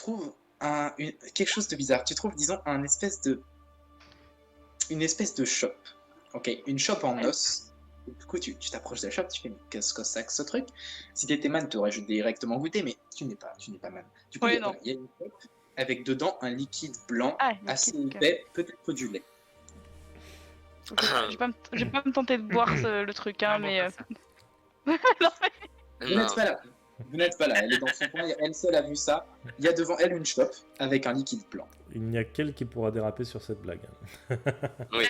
trouves quelque chose de bizarre. Tu trouves, disons, une espèce de shop. Ok, une shop en Ouais. os. Du coup, tu t'approches de la shop, tu fais, mais qu'est-ce que c'est que ce truc? Si t'étais man, t'aurais directement goûté, mais tu n'es pas man. Du coup, Oui, non. voilà, il y a une shop avec dedans un liquide blanc Ah, assez liquide, ok. épais, peut-être du lait. Ok, je vais pas me tenter de boire le truc, hein, Non, mais. pas ça. Non, mais- Vous n'êtes Non. pas là. Vous n'êtes pas là. Elle est dans son coin, elle seule a vu ça. Il y a devant elle une shop avec un liquide blanc. Il n'y a qu'elle qui pourra déraper sur cette blague. Oui.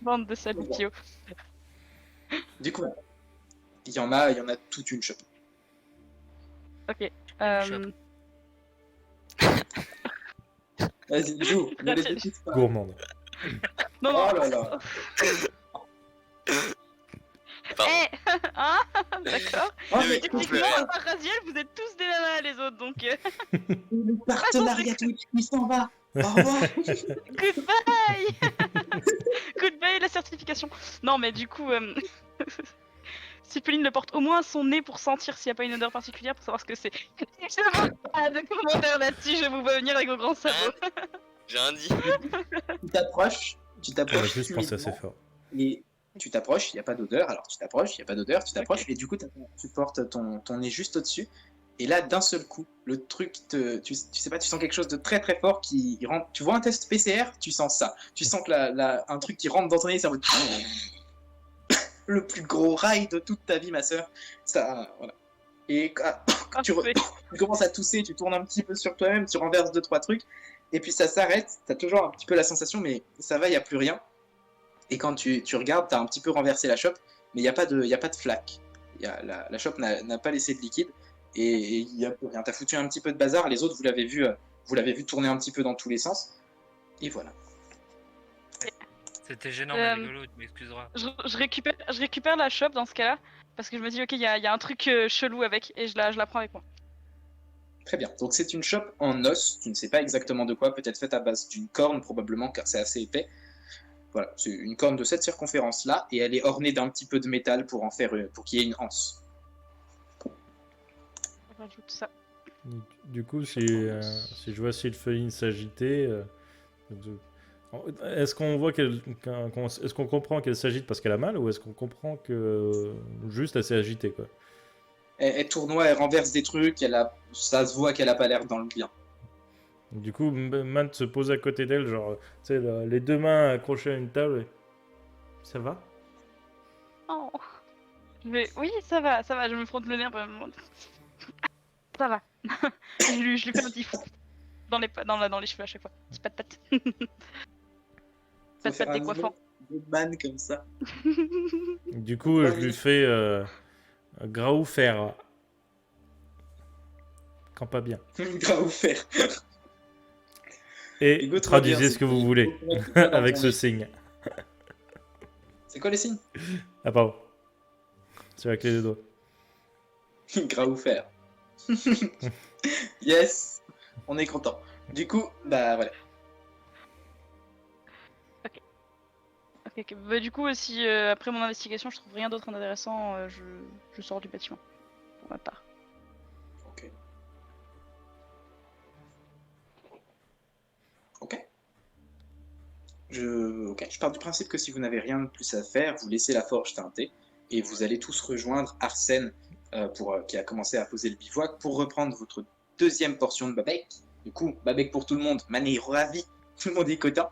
Bande de salutios. Du coup, il y en a toute une shop. Ok. Vas-y, joue, ne les écoute pas. Gourmande. Non, non. Oh là là. Pardon. Eh Hein D'accord. Oh, mais Typiquement, à part Raziel, vous êtes tous des nanas, les autres, donc. le partenariat Twitch, il s'en va. Au revoir. Goodbye Goodbye, la certification. Non, mais du coup, si Pauline le porte au moins son nez pour sentir s'il n'y a pas une odeur particulière, pour savoir ce que c'est. Je veux pas de commentaires là-dessus, je vous vois venir avec vos grands sabots. J'ai rien dit. Tu t'approches, On va juste penser assez timidement, fort. et tu t'approches, il n'y a pas d'odeur, alors tu t'approches, il n'y a pas d'odeur, tu t'approches, et du coup, tu portes ton nez juste au-dessus, et là, d'un seul coup, le truc, tu sais pas, tu sens quelque chose de très très fort qui rentre. Tu vois un test PCR, tu sens ça. Tu sens que un truc qui rentre dans ton nez, ça va... Le plus gros rail de toute ta vie, ma soeur. Ça, voilà. Et quand tu commences à tousser, tu tournes un petit peu sur toi-même, tu renverses 2-3 trucs, et puis ça s'arrête, t'as toujours un petit peu la sensation, mais ça va, il n'y a plus rien. Et quand tu regardes, t'as un petit peu renversé la shop, mais il n'y a pas de flaque. La shop n'a pas laissé de liquide, et il y a plus rien. T'as foutu un petit peu de bazar, les autres, vous l'avez vu tourner un petit peu dans tous les sens, et voilà. C'était gênant, mais rigolo, tu m'excuseras. Je récupère la shop dans ce cas-là, parce que je me dis, ok, il y a un truc chelou avec, et je la prends avec moi. Très bien. Donc c'est une chope en os, tu ne sais pas exactement de quoi, peut-être faite à base d'une corne probablement, car c'est assez épais. Voilà, c'est une corne de cette circonférence-là, et elle est ornée d'un petit peu de métal pour pour qu'il y ait une anse. On rajoute ça. Du coup, si je vois Sylpheline s'agiter, est-ce qu'on voit est-ce qu'on comprend qu'elle s'agite parce qu'elle a mal, ou est-ce qu'on comprend que juste elle s'est agitée, quoi? Elle tournoie, elle renverse des trucs, ça se voit qu'elle a pas l'air dans le bien. Du coup, Matt se pose à côté d'elle, genre, tu sais, les deux mains accrochées à une table. Ça va? Oh. Oui, ça va, je me frotte le nez un peu. Ça va. je lui fais un petit fou dans les cheveux à chaque fois. Petit pat-pat. Pat-pat décoiffant. Des man comme ça. Du coup, je lui fais Graou faire. Quand pas bien. Grave faire. Et Hugo, traduisez ce que vous voulez avec ce signe. C'est quoi les signes? Ah, pardon. C'est avec les deux doigts. Grave faire. Yes, on est content. Du coup, bah voilà. Ok. Bah, du coup, si après mon investigation, je trouve rien d'autre d'intéressant, je sors du bâtiment. Pour ma part. Ok. Ok. Je pars du principe que si vous n'avez rien de plus à faire, vous laissez la forge teintée et vous allez tous rejoindre Arsène qui a commencé à poser le bivouac pour reprendre votre deuxième portion de Babek. Du coup, Babek pour tout le monde, Mané ravi, tout le monde est content.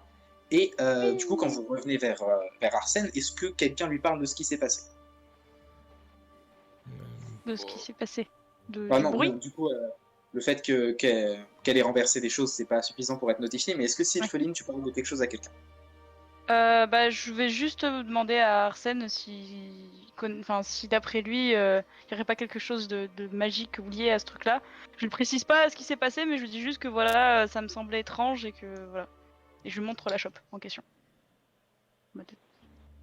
Et du coup, quand vous revenez vers Arsène, est-ce que quelqu'un lui parle de ce qui s'est passé? De ce qui s'est passé. Du non, bruit. du coup, le fait qu'elle ait renversé des choses, c'est pas suffisant pour être notifié, mais est-ce que Sylpheline, tu parles de quelque chose à quelqu'un? Bah, je vais juste demander à Arsène si d'après lui, il n'y aurait pas quelque chose de magique ou lié à ce truc-là. Je ne précise pas ce qui s'est passé, mais je lui dis juste que voilà, ça me semblait étrange et que voilà. Et je lui montre la shop en question.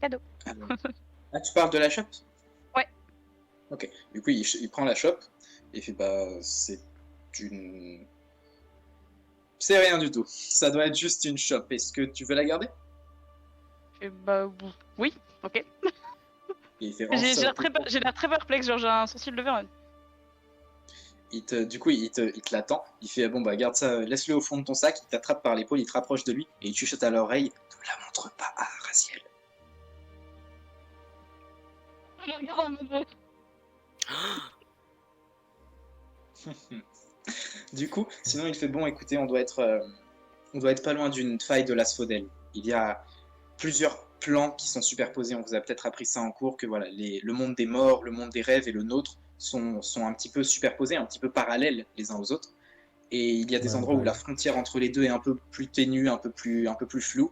Cadeau. Ah, tu parles de la shop? Ouais. Ok. Du coup, il prend la shop et il fait bah c'est rien du tout. Ça doit être juste une shop. Est-ce que tu veux la garder? Et bah oui, ok. Et il fait J'ai l'air très perplexe, genre j'ai un sourcil levé. Du coup, il te l'attend. Il fait bon bah garde ça, laisse-le au fond de ton sac. Il t'attrape par l'épaule, il te rapproche de lui et il te chuchote à l'oreille. Ne la montre pas à Raziel. Regarde mon Dieu. Du coup, sinon il fait bon. Écoutez, on doit être pas loin d'une faille de l'asphodèle. Il y a plusieurs plans qui sont superposés. On vous a peut-être appris ça en cours que voilà, le monde des morts, le monde des rêves et le nôtre sont un petit peu superposés, un petit peu parallèles les uns aux autres. Et il y a des endroits où la frontière entre les deux est un peu plus ténue, un peu plus floue.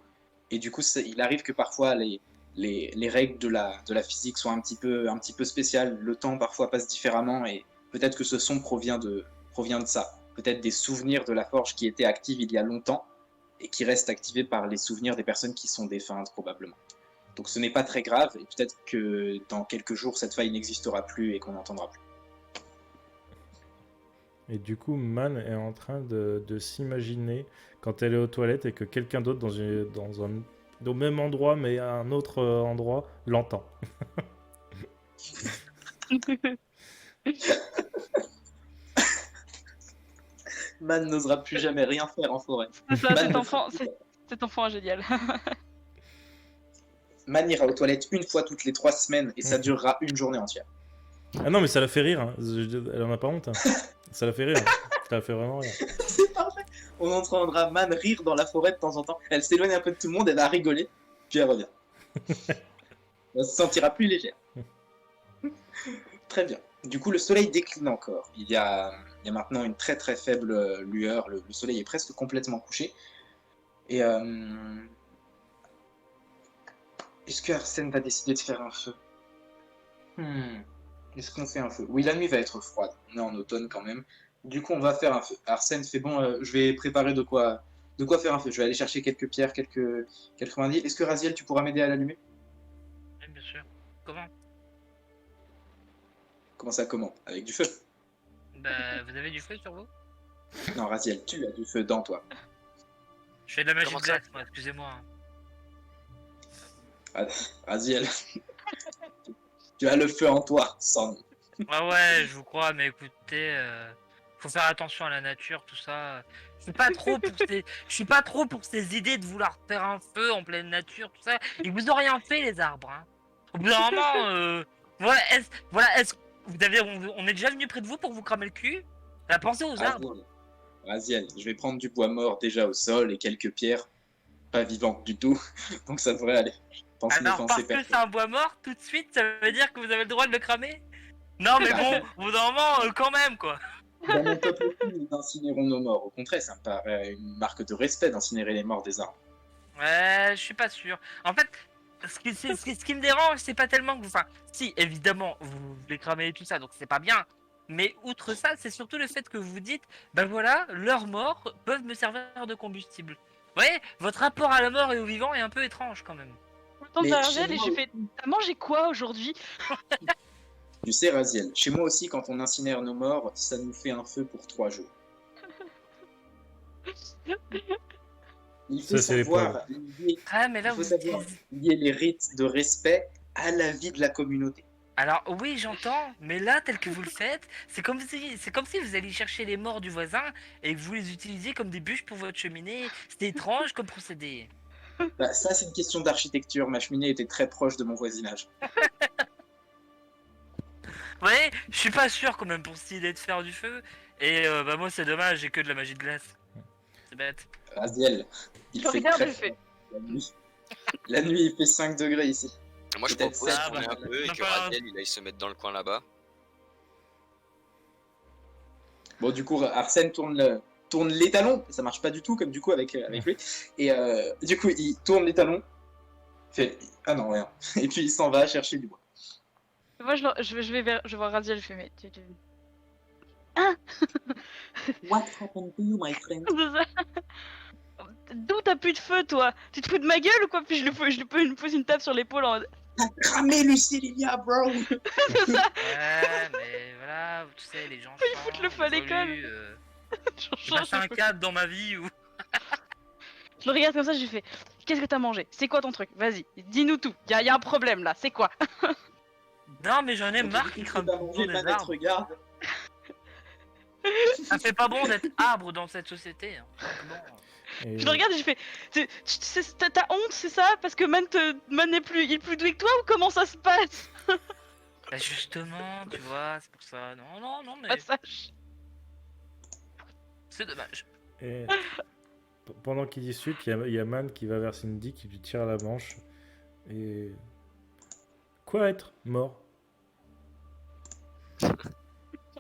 Et du coup, il arrive que parfois les règles de la physique soient un petit peu spéciales. Le temps parfois passe différemment et peut-être que ce son provient de ça. Peut-être des souvenirs de la forge qui étaient actives il y a longtemps et qui restent activés par les souvenirs des personnes qui sont défuntes probablement. Donc ce n'est pas très grave et peut-être que dans quelques jours cette faille n'existera plus et qu'on n'entendra plus. Et du coup, Man est en train de s'imaginer quand elle est aux toilettes et que quelqu'un d'autre au même endroit, mais à un autre endroit, l'entend. Man n'osera plus jamais rien faire en forêt. C'est ça, Man cet enfant est génial. Man ira aux toilettes une fois toutes les 3 semaines et ça durera une journée entière. Ah non, mais ça la fait rire. Hein. Elle en a pas honte. Hein. Ça la fait rire. Ça la fait vraiment rire. C'est parfait. On entendra Man rire dans la forêt de temps en temps. Elle s'éloigne un peu de tout le monde, elle va rigoler, puis elle revient. Elle se sentira plus légère. Très bien. Du coup, le soleil décline encore. Il y a maintenant une très très faible lueur. Le soleil est presque complètement couché. Et est-ce que Arsène va décider de faire un feu? Est-ce qu'on fait un feu? Oui, la nuit va être froide. On est en automne quand même. Du coup, on va faire un feu. Arsène fait bon, je vais préparer de quoi faire un feu. Je vais aller chercher quelques pierres, quelques mandilles. Est-ce que Raziel, tu pourras m'aider à l'allumer? Oui, bien sûr. Comment? Comment ça, comment? Avec du feu? Bah, vous avez du feu sur vous? Non, Raziel, tu as du feu dans toi. Je fais de la magie Comment de ça? glace, moi, excusez-moi. Raziel, tu as le feu en toi, sans nom. Ah ouais, je vous crois, mais écoutez, faut faire attention à la nature, tout ça. Je suis pas trop pour ces idées de vouloir faire un feu en pleine nature, tout ça. Ils vous ont rien fait, les arbres. Hein. Au bout d'un moment, on est déjà venu près de vous pour vous cramer le cul. Pensez aux arbres. Raziel, je vais prendre du bois mort déjà au sol et quelques pierres pas vivantes du tout, donc ça devrait aller. Pensez Alors, parce défoncer que c'est un bois mort, tout de suite, ça veut dire que vous avez le droit de le cramer? Non, mais bon, au bout d'un moment, quand même, quoi. Dans mon peuple aussi, nous incinérons nos morts. Au contraire, ça me paraît une marque de respect d'incinérer les morts des arbres. Ouais, je suis pas sûr. En fait, ce qui me dérange, c'est pas tellement que... Enfin, si, évidemment, vous les cramez et tout ça, donc c'est pas bien. Mais outre ça, c'est surtout le fait que vous dites, ben voilà, leurs morts peuvent me servir de combustible. Vous voyez, votre rapport à la mort et au vivant est un peu étrange, quand même. Autant de Mais Raziel chez et moi- j'ai fait. T'as mangé quoi aujourd'hui? Tu sais, Raziel, chez moi aussi, quand on incinère nos morts, ça nous fait un feu pour 3 jours. Il faut Ça, c'est les savoir lier, Ah, mais là, il faut savoir lier les rites de respect à la vie de la communauté. Alors oui, j'entends, mais là, tel que vous le faites, c'est comme si vous alliez chercher les morts du voisin et que vous les utilisiez comme des bûches pour votre cheminée. C'était étrange comme procédé. Bah, ça, c'est une question d'architecture. Ma cheminée était très proche de mon voisinage. Ouais, je suis pas sûr quand même pour cette idée de faire du feu. Et bah moi, c'est dommage, j'ai que de la magie de glace. C'est bête. Raziel, il Je fait regarde, très je fais. froid la nuit. La nuit, il fait 5 degrés ici. Moi, je Peut-être propose ça, qu'on ait un peu et bah, que bah, Raziel, il aille se mettre dans le coin là-bas. Bon, du coup, Arsène tourne les talons. Ça marche pas du tout, comme du coup avec lui. Et du coup, il tourne les talons. Fait, ah non, rien. Et puis il s'en va chercher du bois. Moi, je vois Raziel, je fais, mais. What happened to you, my friend? C'est ça. D'où t'as plus de feu, toi? Tu te fous de ma gueule ou quoi? Puis je lui pose une tape sur l'épaule en mode. T'as cramé Lucilia, bro! Ouais, mais voilà, tu sais, les gens. Faut lui foutre le feu à l'école. J'ai passé un cadre dans ma vie où. Je le regarde comme ça, je lui fais, qu'est-ce que t'as mangé? C'est quoi ton truc? Vas-y, dis-nous tout. Y a un problème là, c'est quoi? Non, mais j'en ai marre qu'ils crament T'as tout le mangé temps pas des notre arbres. regarde. Ça fait pas bon d'être arbre dans cette société. Hein. Bon. Et- Je le regarde et je fais. T'as honte, c'est ça? Parce que Man est il est plus doué que toi ou comment ça se passe? Bah justement, tu vois, c'est pour ça. Non, mais Passage. c'est dommage. et pendant qu'ils discutent, il y a Man qui va vers Cindy, qui lui tire la manche. Et... Quoi être mort?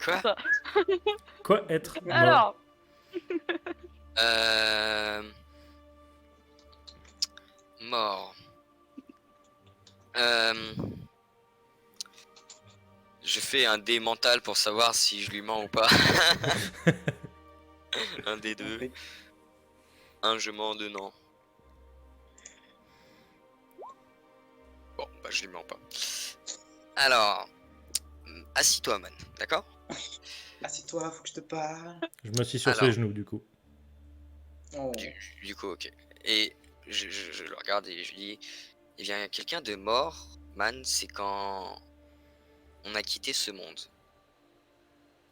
Quoi? Ça. Quoi être mort? Alors, Mort. Je fais un dé mental pour savoir si je lui mens ou pas. Un des deux. Un je mens, deux non. Bon, bah je lui mens pas. Alors, assis-toi, man, d'accord? Assieds-toi, faut que je te parle. Je me suis sur Alors. ses genoux, du coup. Oh. Du coup, ok. Et je le regarde et je lui dis, eh bien, quelqu'un de mort, man, c'est quand on a quitté ce monde.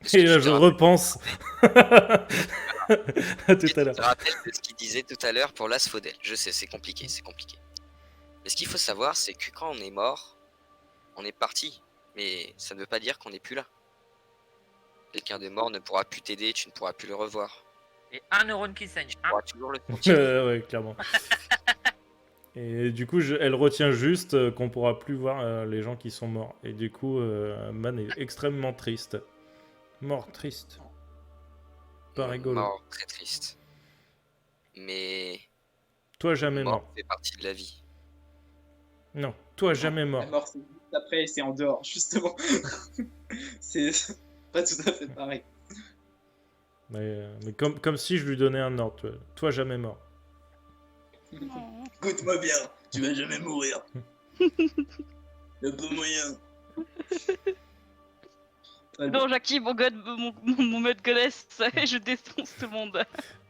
Est-ce Et que là, tu te je rappelles- repense à tout à l'heure. Je te rappelle de ce qu'il disait tout à l'heure pour l'asphodèle. Je sais, c'est compliqué, c'est compliqué. Mais ce qu'il faut savoir, c'est que quand on est mort, on est parti. Mais ça ne veut pas dire qu'on n'est plus là. Quelqu'un de mort ne pourra plus t'aider, tu ne pourras plus le revoir. Et un neurone qui saigne. Tu Hein. pourras toujours le sentir. Ouais, clairement. Et du coup, elle retient juste qu'on pourra plus voir les gens qui sont morts. Et du coup, Man est extrêmement triste. Mort, triste. Pas rigolo. Mort, très triste. Mais Toi, jamais mort mort. fait partie de la vie. Non, toi, jamais mort. La mort, c'est juste après, c'est en dehors, justement. C'est pas tout à fait pareil. Mais comme si je lui donnais un ordre. Toi, jamais mort. non. Écoute-moi bien, tu vas jamais mourir. Y'a pas moyen. Non, j'active mon mode goddess et je défonce tout le monde.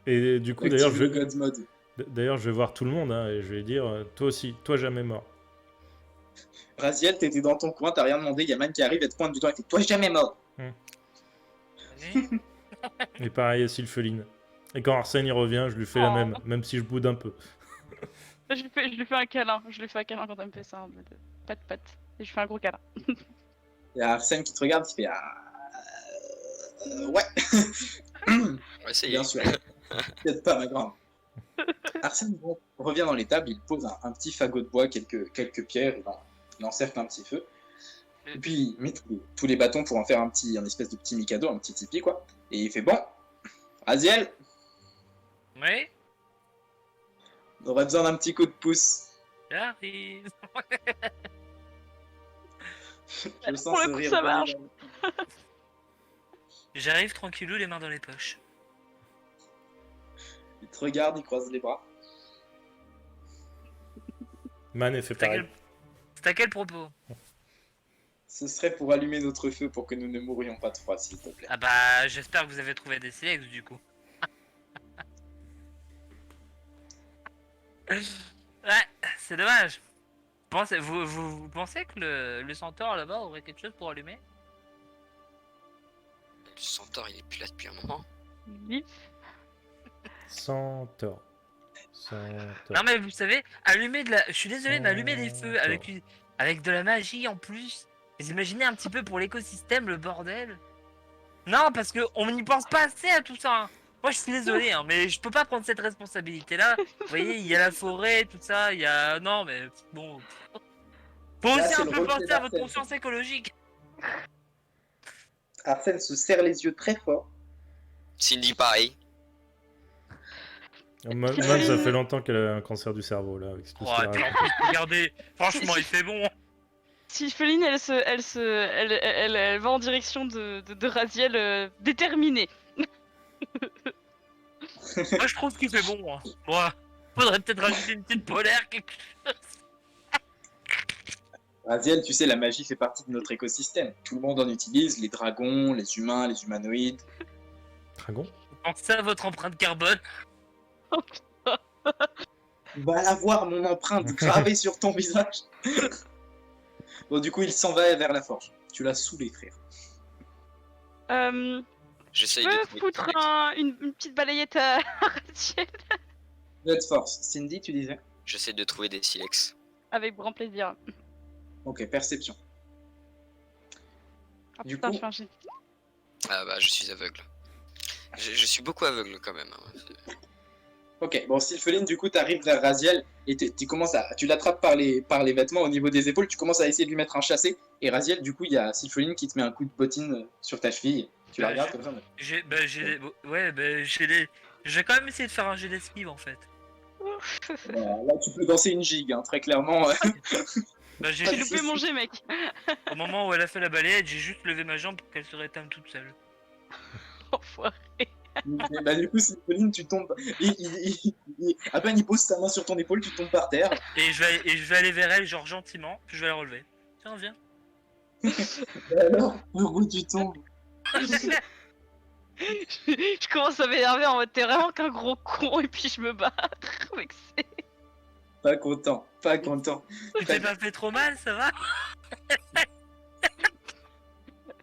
Et du coup, Active d'ailleurs, le God's mode. je vais voir tout le monde hein, et je vais dire toi aussi, toi, jamais mort. Raziel, t'étais dans ton coin, t'as rien demandé, y'a Man qui arrive et te pointe du doigt et fait toi jamais mort. Et pareil à Sylpheline. Et quand Arsène y revient, je lui fais la Oh. même si je boude un peu. Je lui fais un câlin. Je lui fais un câlin quand elle me fait ça. En mode pat. Et je lui fais un gros câlin. Y'a Arsène qui te regarde, qui fait ouais. On va essayer. Bien sûr. Peut-être pas ma grande. Arsène revient dans l'étable, il pose un petit fagot de bois, quelques pierres, il encercle un petit feu. Et puis il met tous les bâtons pour en faire un espèce de petit mikado, un petit tipi quoi. Et il fait bon, Raziel, Oui, on aurait besoin d'un petit coup de pouce. j'arrive. Je le sens Pour le ce coup, rire ça bien marche. évidemment. J'arrive tranquillou, les mains dans les poches. Il te regarde, il croise les bras. Man fait C'est à pareil. c'est à quel propos? Ce serait pour allumer notre feu pour que nous ne mourions pas de froid, s'il te plaît. Ah bah, j'espère que vous avez trouvé des silex du coup. Ouais, c'est dommage. Vous pensez que le centaure là-bas aurait quelque chose pour allumer? Le centaure, il est plus là depuis un moment. Vif. Sans tort. Sans tort. Non mais vous savez, allumer de la... Je suis désolé, mais allumer des feux avec, avec de la magie en plus. Vous imaginez un petit peu pour l'écosystème le bordel? Non, parce que on n'y pense pas assez à tout ça. Hein. Moi je suis désolé, hein, mais je peux pas prendre cette responsabilité-là. Vous voyez, il y a la forêt, tout ça, il y a... Non mais bon... Faut Là, aussi c'est un le peu rôle penser à votre d'Arsène. conscience écologique. Arsène se serre les yeux très fort. Cindy, pareil. Man, ça fait longtemps qu'elle a un cancer du cerveau là. Avec tout ce Oh, qu'elle et puis en raconte. plus, regardez, franchement, il fait bon. Sylpheline, elle va en direction de Raziel déterminée. Moi je trouve qu'il fait bon. Hein. Ouais. Faudrait peut-être rajouter une petite polaire, quelque chose. Raziel, tu sais, la magie fait partie de notre écosystème. Tout le monde en utilise, les dragons, les humains, les humanoïdes. Dragon. Pensez à votre empreinte carbone. Va la voir, mon empreinte gravée sur ton visage. Bon, du coup, il s'en va vers la forge. Tu l'as saoulé, frère. J'essaye Tu de peux trouver foutre une petite balayette à Ratiel? Blood Force. Cindy, tu disais? J'essaie de trouver des silex. Avec grand plaisir. Ok, perception. Ah Du putain, coup- je fais un jet. Ah bah je suis aveugle. Je suis beaucoup aveugle quand même. Hein. Ok, bon, Sylpheline, du coup, t'arrives vers Raziel et tu l'attrapes par les vêtements au niveau des épaules, tu commences à essayer de lui mettre un chassé. Et Raziel, du coup, il y a Sylpheline qui te met un coup de bottine sur ta cheville. Tu la Bah, regardes comme ça. j'ai des... Je vais quand même essayer de faire un jet d'esquive en fait. Là, tu peux danser une gigue, hein, très clairement. Bah, J'ai Pas de loupé soucis. mon jet, mec. Au moment où elle a fait la balayette, j'ai juste levé ma jambe pour qu'elle se rétame toute seule. Enfoiré. Bah, du coup, Sylpheline, tu tombes. À peine il pose sa main sur ton épaule, tu tombes par terre. Et je vais aller vers elle, genre gentiment, puis je vais la relever. Tiens, viens. Et alors, où tu tombes? Je commence à m'énerver en mode t'es vraiment qu'un gros con et puis je me barre. Vexé. Pas content, pas content. Tu t'es pas fait trop mal, ça va?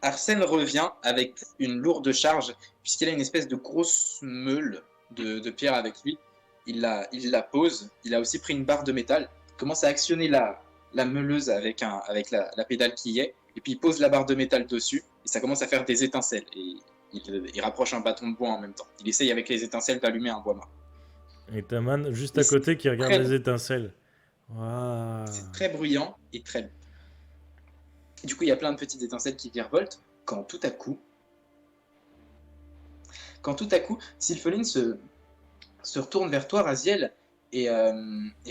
Arsène revient avec une lourde charge, puisqu'il a une espèce de grosse meule de pierre avec lui. Il la pose, il a aussi pris une barre de métal, il commence à actionner la meuleuse avec la pédale qui y est, et puis il pose la barre de métal dessus, et ça commence à faire des étincelles. Et il rapproche un bâton de bois en même temps. Il essaye avec les étincelles d'allumer un bois mort. Et t'as Man juste à Et c'est côté qui regarde très les étincelles. Waouh. C'est très bruyant et très long. Du coup, il y a plein de petites étincelles qui virevoltent quand tout à coup, Sylpheline se retourne vers toi, Raziel, et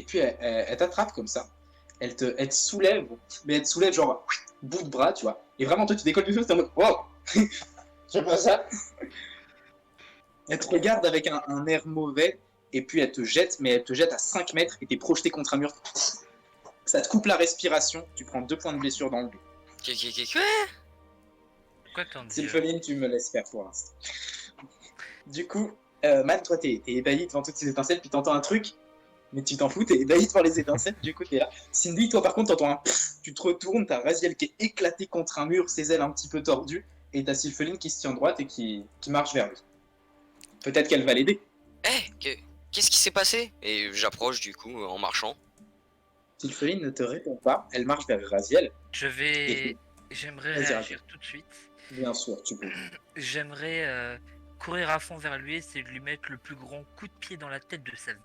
puis elle t'attrape comme ça. Elle te soulève, mais elle te soulève genre bout de bras, tu vois. Et vraiment, toi, tu décolles du feu, t'es en mode wow, je vois ça. Elle te regarde avec un air mauvais, et puis elle te jette, mais elle te jette à 5 mètres, et t'es projeté contre un mur. Ça te coupe la respiration, tu prends 2 points de blessure dans le dos. Quoi? Quoi t'en dis? Sylpheline, tu me laisses faire pour l'instant. Du coup, Man, toi, t'es ébahi devant toutes ces étincelles, puis t'entends un truc, mais tu t'en fous, t'es ébahi devant les étincelles, du coup, t'es là. Cindy, toi, par contre, t'entends un pfff, tu te retournes, t'as Raziel qui est éclaté contre un mur, ses ailes un petit peu tordues, et t'as Sylpheline qui se tient droite et qui marche vers lui. Peut-être qu'elle va l'aider. Qu'est-ce qui s'est passé? Et j'approche du coup en marchant. Sylpheline ne te répond pas, elle marche vers Raziel. J'aimerais Vas-y, réagir tout de suite. Bien sûr, tu peux. J'aimerais courir à fond vers lui et c'est lui mettre le plus grand coup de pied dans la tête de sa vie.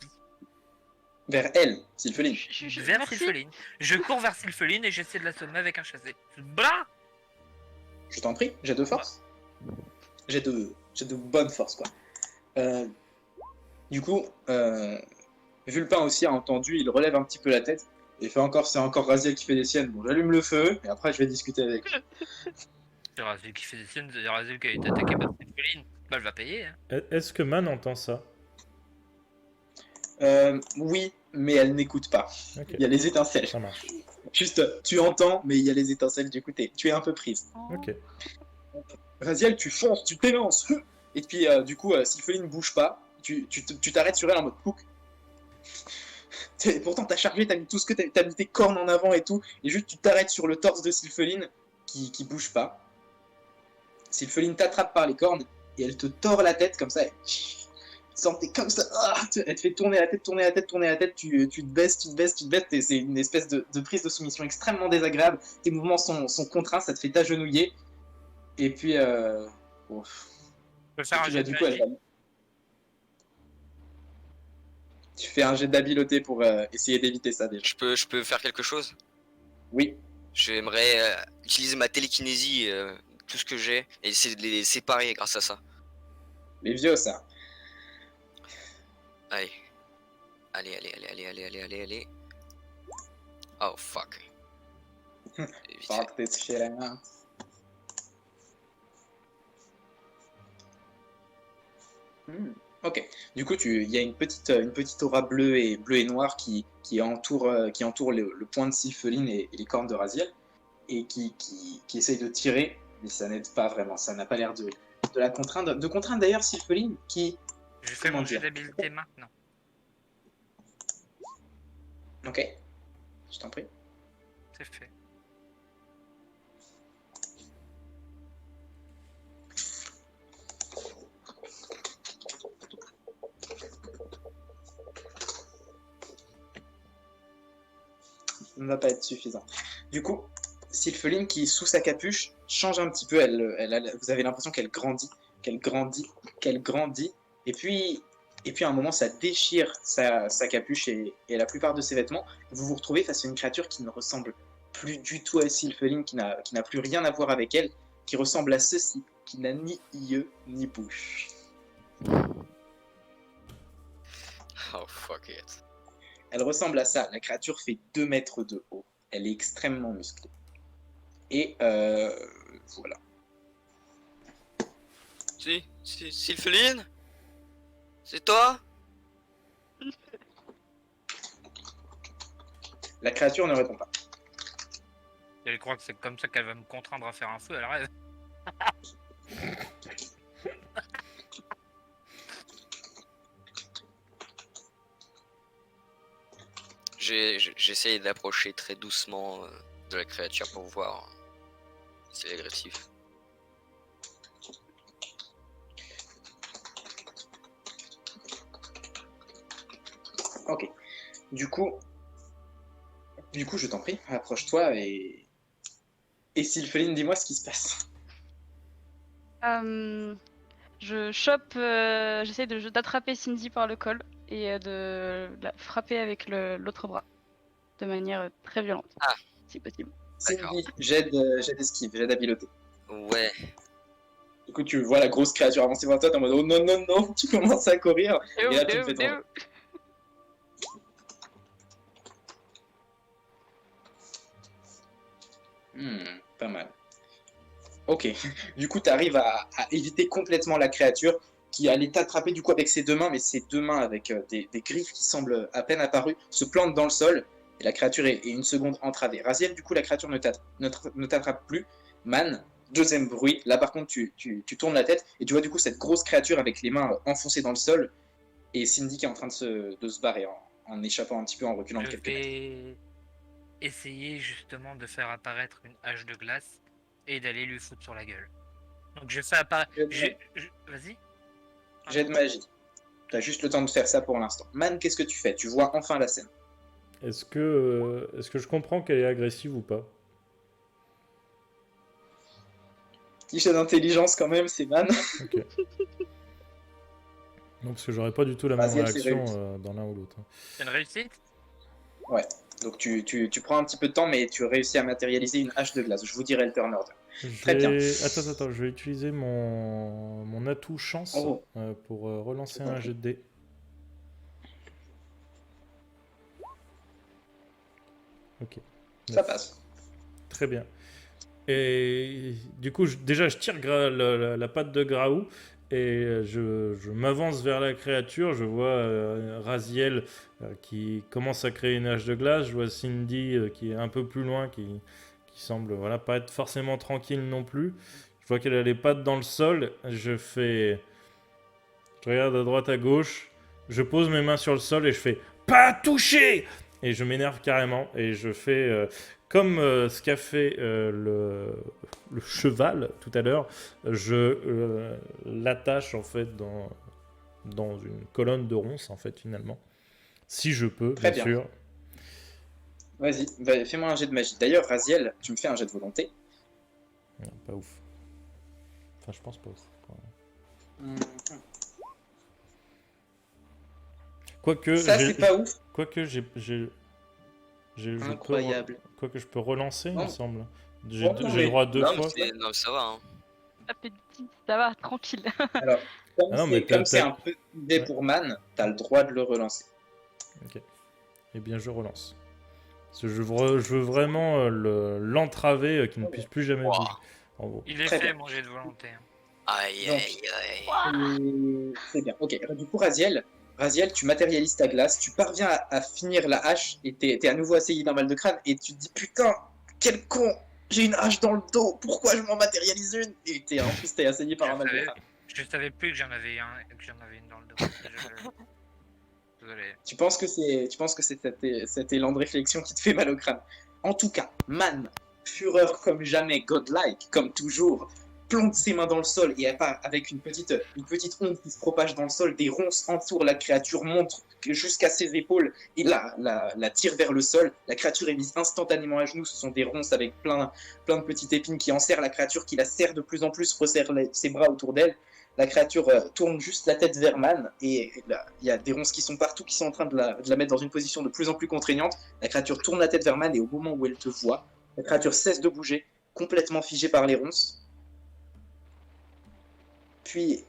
Vers elle, Sylpheline. Vers Merci. Sylpheline. Je cours vers Sylpheline et j'essaie de l'assommer avec un chassé. Blah! Je t'en prie, j'ai de force. J'ai de bonne force, quoi. Du coup, Vulpin aussi a entendu, il relève un petit peu la tête. Et fait encore, c'est encore Raziel qui fait des siennes. Bon, j'allume le feu, et après je vais discuter avec lui. C'est Raziel qui fait des scènes, c'est Raziel qui a été attaqué par Sylpheline. Bah, elle va payer. Hein. Est-ce que Man entend ça? Oui, mais elle n'écoute pas. Ok, Il y a les étincelles. ça marche. Juste, tu entends, mais il y a les étincelles, du coup, tu es un peu prise. Ok. Raziel, tu fonces, tu t'élances. Et puis, du coup, Sylpheline bouge pas. Tu t'arrêtes sur elle en mode pouc. Pourtant, t'as chargé, t'as mis tout ce que t'as mis tes cornes en avant et tout. Et juste, tu t'arrêtes sur le torse de Sylpheline qui bouge pas. Sylpheline t'attrape par les cornes et elle te tord la tête comme ça. T'es comme ça. Elle te fait tourner la tête, tourner la tête, tourner la tête. Tu te baisses, tu te baisses, tu te baisses. C'est une espèce de prise de soumission extrêmement désagréable. Tes mouvements sont contraints, ça te fait t'agenouiller. Et puis, Je peux faire un jet de du coup, magie. tu fais un jet d'habileté pour essayer d'éviter ça déjà. Je peux faire quelque chose? Oui. J'aimerais utiliser ma télékinésie, tout ce que j'ai, et essayer de les séparer grâce à ça. Les vieux, ça. Allez. Allez. Oh fuck. Vite fait. Fuck this shit out. Ok. Du coup, il y a une petite aura bleue et noire qui entoure le point de Sylpheline et les cornes de Raziel et qui essaye de tirer, mais ça n'aide pas vraiment. Ça n'a pas l'air de la contraindre. De contraindre d'ailleurs Sylpheline qui. Je fais Comment mon jet dire? d'habileté maintenant. Ok. Je t'en prie. C'est fait. ne va pas être suffisant. Du coup, Sylpheline qui, sous sa capuche, change un petit peu. Vous avez l'impression qu'elle grandit, qu'elle grandit, qu'elle grandit. Et puis à un moment, ça déchire sa capuche et la plupart de ses vêtements. Vous vous retrouvez face à une créature qui ne ressemble plus du tout à Sylpheline, qui n'a plus rien à voir avec elle, qui ressemble à ceci, qui n'a ni yeux ni bouche. Oh fuck it. Elle ressemble à ça. La créature fait 2 mètres de haut. Elle est extrêmement musclée. Et voilà. Sylpheline? C'est toi? La créature ne répond pas. Elle croit que c'est comme ça qu'elle va me contraindre à faire un feu, elle rêve. J'essaye d'approcher très doucement de la créature pour voir si elle est agressif. Ok. Du coup, je t'en prie, approche-toi et Sylpheline, dis-moi ce qui se passe. Je chope, j'essaie d'attraper Cindy par le col et de la frapper avec l'autre bras de manière très violente, Ah. si possible. D'accord. Cindy, j'aide esquive, j'aide à piloter. Ouais. Du coup, tu vois la grosse créature avancer vers toi, t'es en mode oh non, non, non, tu commences à courir. Et là, tu me fais tomber. Pas mal. Ok, du coup, tu arrives à éviter complètement la créature qui allait t'attraper du coup avec ses 2 mains, mais ses 2 mains avec des griffes qui semblent à peine apparues se plantent dans le sol et la créature est une seconde entravée. Raziel, du coup, la créature ne t'attrape plus. Man, deuxième bruit. Là, par contre, tu tournes la tête et tu vois du coup cette grosse créature avec les mains enfoncées dans le sol et Cindy qui est en train de se barrer en échappant un petit peu, en reculant de Je quelques mètres. vais essayer justement de faire apparaître une hache de glace et d'aller lui foutre sur la gueule. Donc je fais apparaître. Vas-y. Jet de magie. T'as juste le temps de faire ça pour l'instant. Man, qu'est-ce que tu fais? Tu vois enfin la scène. Est-ce que je comprends qu'elle est agressive ou pas? Petit jet d'intelligence quand même, c'est Man. Ok. Non, parce que j'aurais pas du tout la même Vas-y, elle s'est réaction dans l'un ou l'autre. C'est une réussite. Donc tu prends un petit peu de temps, mais tu réussis à matérialiser une hache de glace. Je vous dirai le turn order. Très bien. Attends, je vais utiliser mon atout chance pour relancer un jet de dés. Ok. Ça passe. Très bien. Et du coup, déjà, je tire la patte de Graou et je m'avance vers la créature. Je vois Raziel qui commence à créer une hache de glace. Je vois Cindy qui est un peu plus loin, qui semble pas être forcément tranquille non plus. Je vois qu'elle a les pattes dans le sol. Je regarde à droite, à gauche. Je pose mes mains sur le sol et je fais « Pas toucher !» Et je m'énerve carrément et je fais comme ce qu'a fait le cheval tout à l'heure. Je l'attache en fait dans une colonne de ronces en fait finalement. Si je peux, Très bien bien. sûr. Vas-y, fais-moi un jet de magie. D'ailleurs, Raziel, tu me fais un jet de volonté. Non, pas ouf. Enfin, je pense pas ouf. Quoique, Ça, c'est pas ouf. Quoique, Incroyable. Quoique je peux relancer, il Non. me semble. Oh, J'ai le droit à 2 Non, fois. non, ça va. Hein. Ça va, tranquille. Alors, comme Ah non, mais c'est t'as- un peu idée pour Man, t'as le droit de le relancer. Ok. Eh bien, je relance. Parce que je veux vraiment l'entraver, qu'il ne puisse plus jamais Wow. bouger. En gros. Il est Très fait, bien. mon jet de volonté. Aïe, Donc, aïe, aïe. C'est bien. Ok. Du coup, Raziel, tu matérialises ta glace, tu parviens à finir la hache et t'es à nouveau assailli d'un mal de crâne et tu te dis putain, quel con, j'ai une hache dans le dos, pourquoi je m'en matérialise une? Et en plus t'es assailli par un mal de crâne. Je savais plus que j'en avais une dans le dos. Désolé. Tu penses que c'est cet élan de réflexion qui te fait mal au crâne. En tout cas, Man, fureur comme jamais, godlike, comme toujours, plante ses mains dans le sol et elle part avec une petite onde qui se propage dans le sol. Des ronces entourent la créature, montent jusqu'à ses épaules et la tire vers le sol. La créature est mise instantanément à genoux. Ce sont des ronces avec plein de petites épines qui enserrent la créature, qui la serre de plus en plus, resserre ses bras autour d'elle. La créature tourne juste la tête vers Man et il y a des ronces qui sont partout, qui sont en train de la mettre dans une position de plus en plus contraignante. La créature tourne la tête vers Man et au moment où elle te voit, la créature cesse de bouger, complètement figée par les ronces. Puis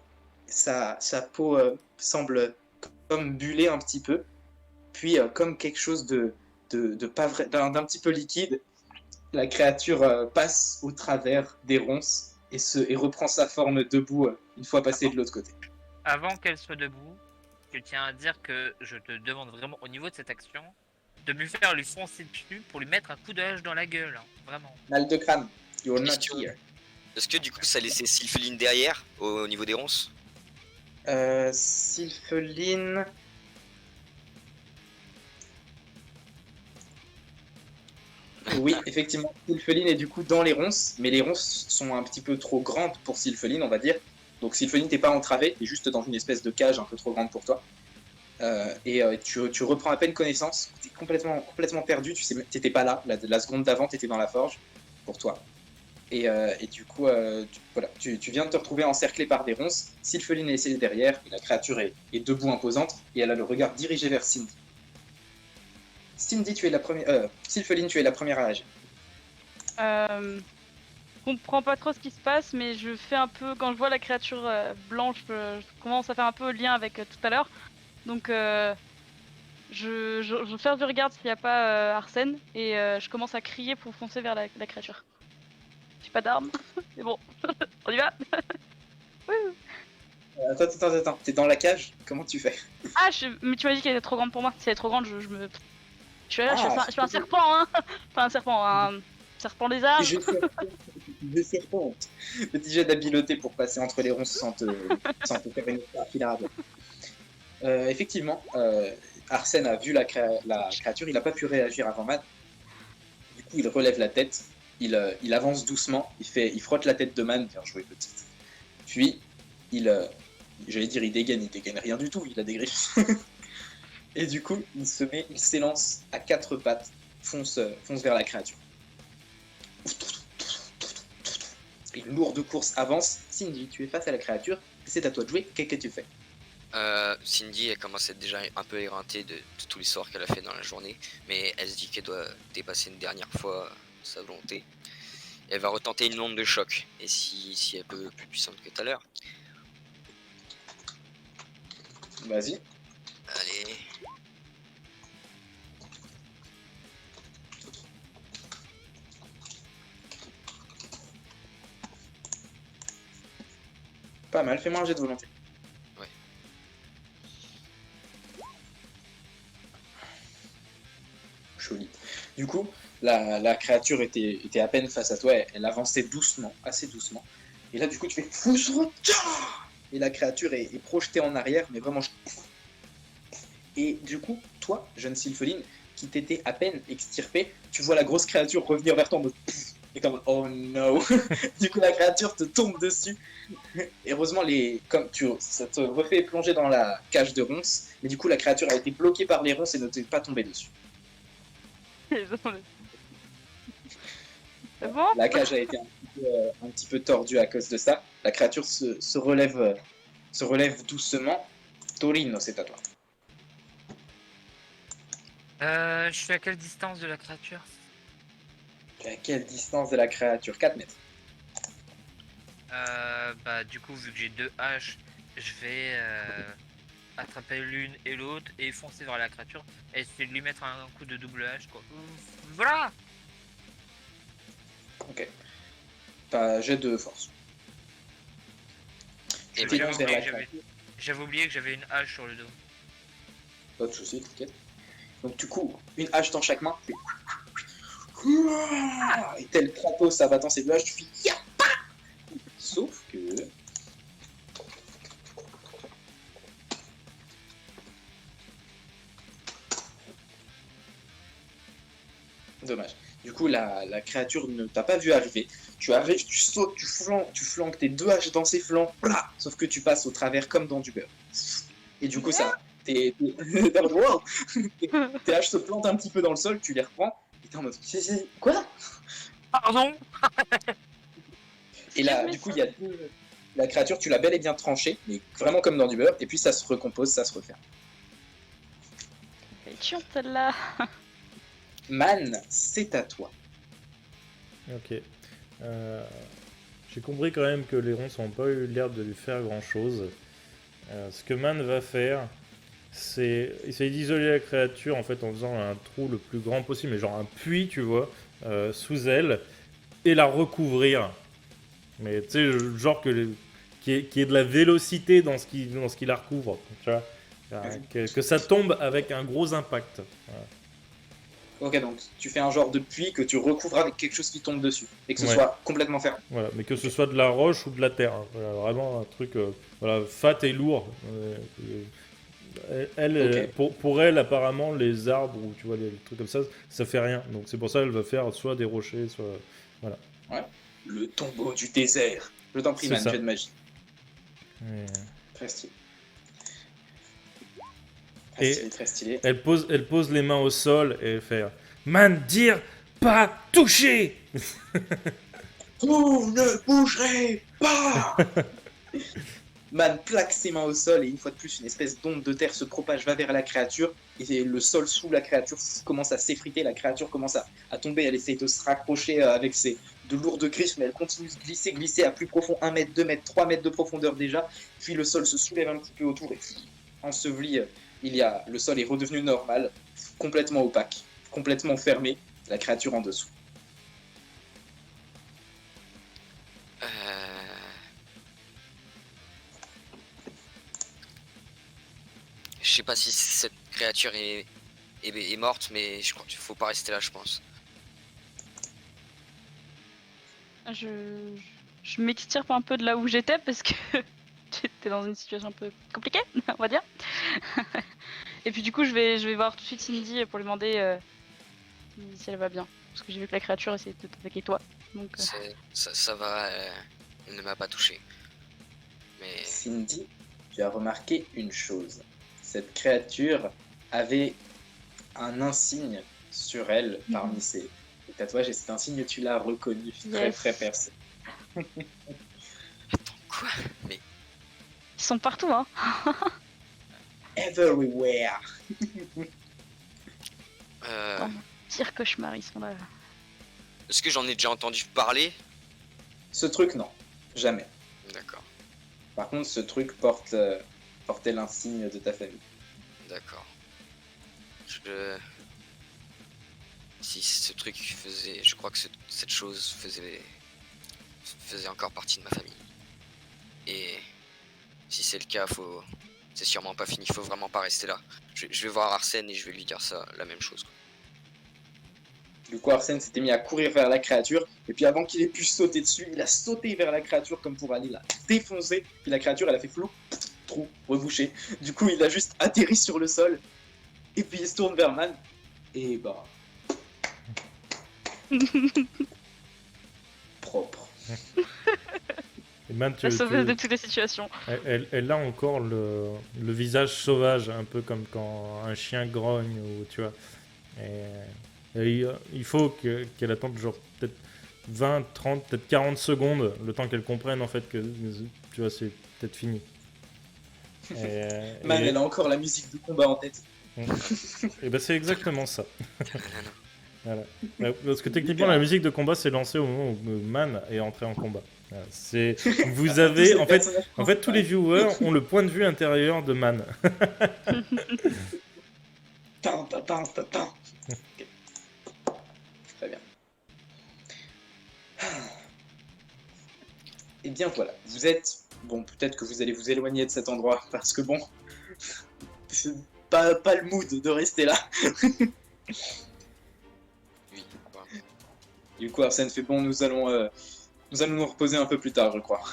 sa peau semble comme buller un petit peu, puis comme quelque chose de pas vrai, d'un petit peu liquide, la créature passe au travers des ronces et reprend sa forme debout une fois passée de l'autre côté. Avant qu'elle soit debout, je tiens à dire que je te demande vraiment, au niveau de cette action, de lui faire lui foncer dessus pour lui mettre un coup de hache dans la gueule, hein, vraiment. Mal de crâne, you're not Question. here. Est-ce que du coup ça laissait Sylpheline derrière au niveau des ronces? Sylpheline... Oui, effectivement, Sylpheline est du coup dans les ronces, mais les ronces sont un petit peu trop grandes pour Sylpheline, on va dire. Donc Sylpheline, t'es pas entravée, t'es juste dans une espèce de cage un peu trop grande pour toi. Tu reprends à peine connaissance, t'es complètement perdu, tu sais, t'étais pas là, la seconde d'avant, t'étais dans la forge, pour toi. Et du coup, tu viens de te retrouver encerclé par des ronces. Sylpheline est derrière, et la créature est debout imposante, et elle a le regard dirigé vers Cindy. Cindy, tu es la première. Sylpheline, tu es la première à agir. Je comprends pas trop ce qui se passe, mais je fais un peu, quand je vois la créature blanche, je commence à faire un peu le lien avec tout à l'heure. Donc je fais du regard s'il n'y a pas Arsène, et je commence à crier pour foncer vers la créature. J'ai pas d'arme, mais bon, on y va. Attends, t'es dans la cage? Comment tu fais? Ah, mais tu m'as dit qu'elle était trop grande pour moi. Si elle est trop grande, je suis là, Ah, je suis un serpent, hein. Enfin, un serpent lézard. Des serpents. Petit jet d'habileté pour passer entre les ronces sans te faire une filade. Effectivement, Arsène a vu la créature, il n'a pas pu réagir avant Matt. Du coup, il relève la tête, il avance doucement, il frotte la tête de Man, bien joué petite. Puis, il dégaine rien du tout, il a des griffes. Et du coup, il s'élance à quatre pattes, fonce vers la créature. Une lourde course avance. Cindy, tu es face à la créature, c'est à toi de jouer, qu'est-ce que tu fais? Cindy, elle commence à être déjà un peu éreintée de tout l'histoire qu'elle a fait dans la journée, mais elle se dit qu'elle doit dépasser une dernière fois sa volonté. Elle va retenter une onde de choc, et si elle peut plus puissante que tout à l'heure. Vas-y. Allez. Pas mal, fais-moi un jet de volonté. Ouais. Joli. Du coup, la créature était à peine face à toi, elle avançait doucement, assez doucement. Et là, du coup, tu fais Foudre. Et la créature est projetée en arrière, mais vraiment. Et du coup, toi, jeune Sylpheline, qui t'étais à peine extirpée, tu vois la grosse créature revenir vers toi en mode. Et comme oh no. Du coup, la créature te tombe dessus. Et heureusement, ça te refait plonger dans la cage de ronces. Mais du coup, la créature a été bloquée par les ronces et ne t'est pas tombée dessus. C'est bon? La cage a été un petit peu tordue à cause de ça. La créature se relève doucement. Torino, c'est à toi. Je suis à quelle distance de la créature? À quelle distance de la créature? 4 mètres. Bah du coup vu que j'ai deux haches, je vais attraper l'une et l'autre et foncer vers la créature et essayer de lui mettre un coup de double hache quoi. Voilà. Ok. T'as jet de force. Et Tu ben, t'élances vers la créature. J'avais oublié que j'avais une hache sur le dos. Pas de soucis, t'inquiète. Donc tu cours, une hache dans chaque main. Et tel Kratos abattant ses deux haches, tu fais Yappa. Sauf que... Dommage. Du coup, la créature ne t'a pas vu arriver. tu arrives, tu sautes, tu flanques tes 2 haches dans ses flancs, blah, sauf que tu passes au travers comme dans du beurre. Et du coup, ça, wow. Tes haches se plantent un petit peu dans le sol, tu les reprends, et t'es en mode, quoi? Pardon. Et là, du coup, il y a la créature, tu l'as bel et bien tranchée, mais vraiment comme dans du beurre, et puis ça se recompose, ça se referme. Elle est chiante celle-là. Man, c'est à toi. Ok. J'ai compris quand même que les ronces n'ont pas eu l'air de lui faire grand chose. Ce que Man va faire, c'est essayer d'isoler la créature en fait en faisant un trou le plus grand possible, mais genre un puits, tu vois, sous elle, et la recouvrir. Mais tu sais, genre qu'il y ait de la vélocité dans ce qui la recouvre, tu vois. Que ça tombe avec un gros impact. Voilà. Ok, donc tu fais un genre de puits que tu recouvres avec quelque chose qui tombe dessus, et que ce Ouais. soit complètement fermé. Voilà, mais que ce soit de la roche ou de la terre, hein. Voilà, vraiment un truc voilà, fat et lourd. Elle, Ok. pour elle, apparemment, les arbres ou tu vois les trucs comme ça fait rien. Donc c'est pour ça qu'elle va faire soit des rochers, soit Le tombeau du désert. Je t'en prie, C'est man, ça. jet de magie. Et Très stylé. Et- Très stylé, très stylé. elle pose les mains au sol et fait Man, dire pas toucher. Vous ne bougerez pas. Man plaque ses mains au sol et une fois de plus, une espèce d'onde de terre se propage, va vers la créature et le sol sous la créature commence à s'effriter. La créature commence à tomber. Elle essaye de se raccrocher avec de lourdes griffes, mais elle continue de glisser à plus profond, 1 mètre, 2 mètres, 3 mètres de profondeur déjà. Puis le sol se soulève un petit peu autour et enseveli. Le sol est redevenu normal, complètement opaque, complètement fermé. La créature en dessous. Je sais pas si cette créature est morte, mais je crois qu'il faut pas rester là, je pense. Je m'extirpe un peu de là où j'étais parce que j'étais dans une situation un peu compliquée, on va dire. Et puis du coup, je vais voir tout de suite Cindy pour lui demander si elle va bien. Parce que j'ai vu que la créature essayait de t'attaquer toi. Donc, Ça va, elle ne m'a pas touché. Mais Cindy, tu as remarqué une chose. Cette créature avait un insigne sur elle parmi ses tatouages et cet insigne, tu l'as reconnu très Yes. très percé. quoi? Mais ils sont partout, hein. Everywhere. Pire cauchemar, ils sont là. est-ce que j'en ai déjà entendu parler? Ce truc, non. Jamais. D'accord, Par contre, ce truc portait l'insigne de ta famille. d'accord. Si ce truc faisait, je crois que cette chose faisait encore partie de ma famille. Et si c'est le cas, c'est sûrement pas fini. Faut vraiment pas rester là. Je vais voir Arsène et je vais lui dire ça, la même chose. Du coup, Arsène s'était mis à courir vers la créature, et puis avant qu'il ait pu sauter dessus, il a sauté vers la créature comme pour aller la défoncer, puis la créature, elle a fait flou, trou, rebouché. Du coup, il a juste atterri sur le sol, et puis il se tourne vers Man, et bah... propre. Et Man, La sauveuse de toutes les situations. elle a encore le visage sauvage, un peu comme quand un chien grogne, ou tu vois. Et il faut qu'elle attende genre peut-être 20, 30, peut-être 40 secondes, le temps qu'elle comprenne en fait que tu vois, c'est peut-être fini. Man, elle a encore la musique de combat en tête. Et ben c'est exactement ça. Voilà. Parce que techniquement la musique de combat s'est lancée au moment où Man est entré en combat. Voilà. Vous avez en fait tous les viewers ont le point de vue intérieur de Man. Tin. Ok. Très bien. Et bien voilà, vous êtes... Bon, peut-être que vous allez vous éloigner de cet endroit, parce que bon... c'est pas le mood de rester là. Oui, quoi. Du coup, Arsène fait bon, nous allons nous reposer un peu plus tard, je crois.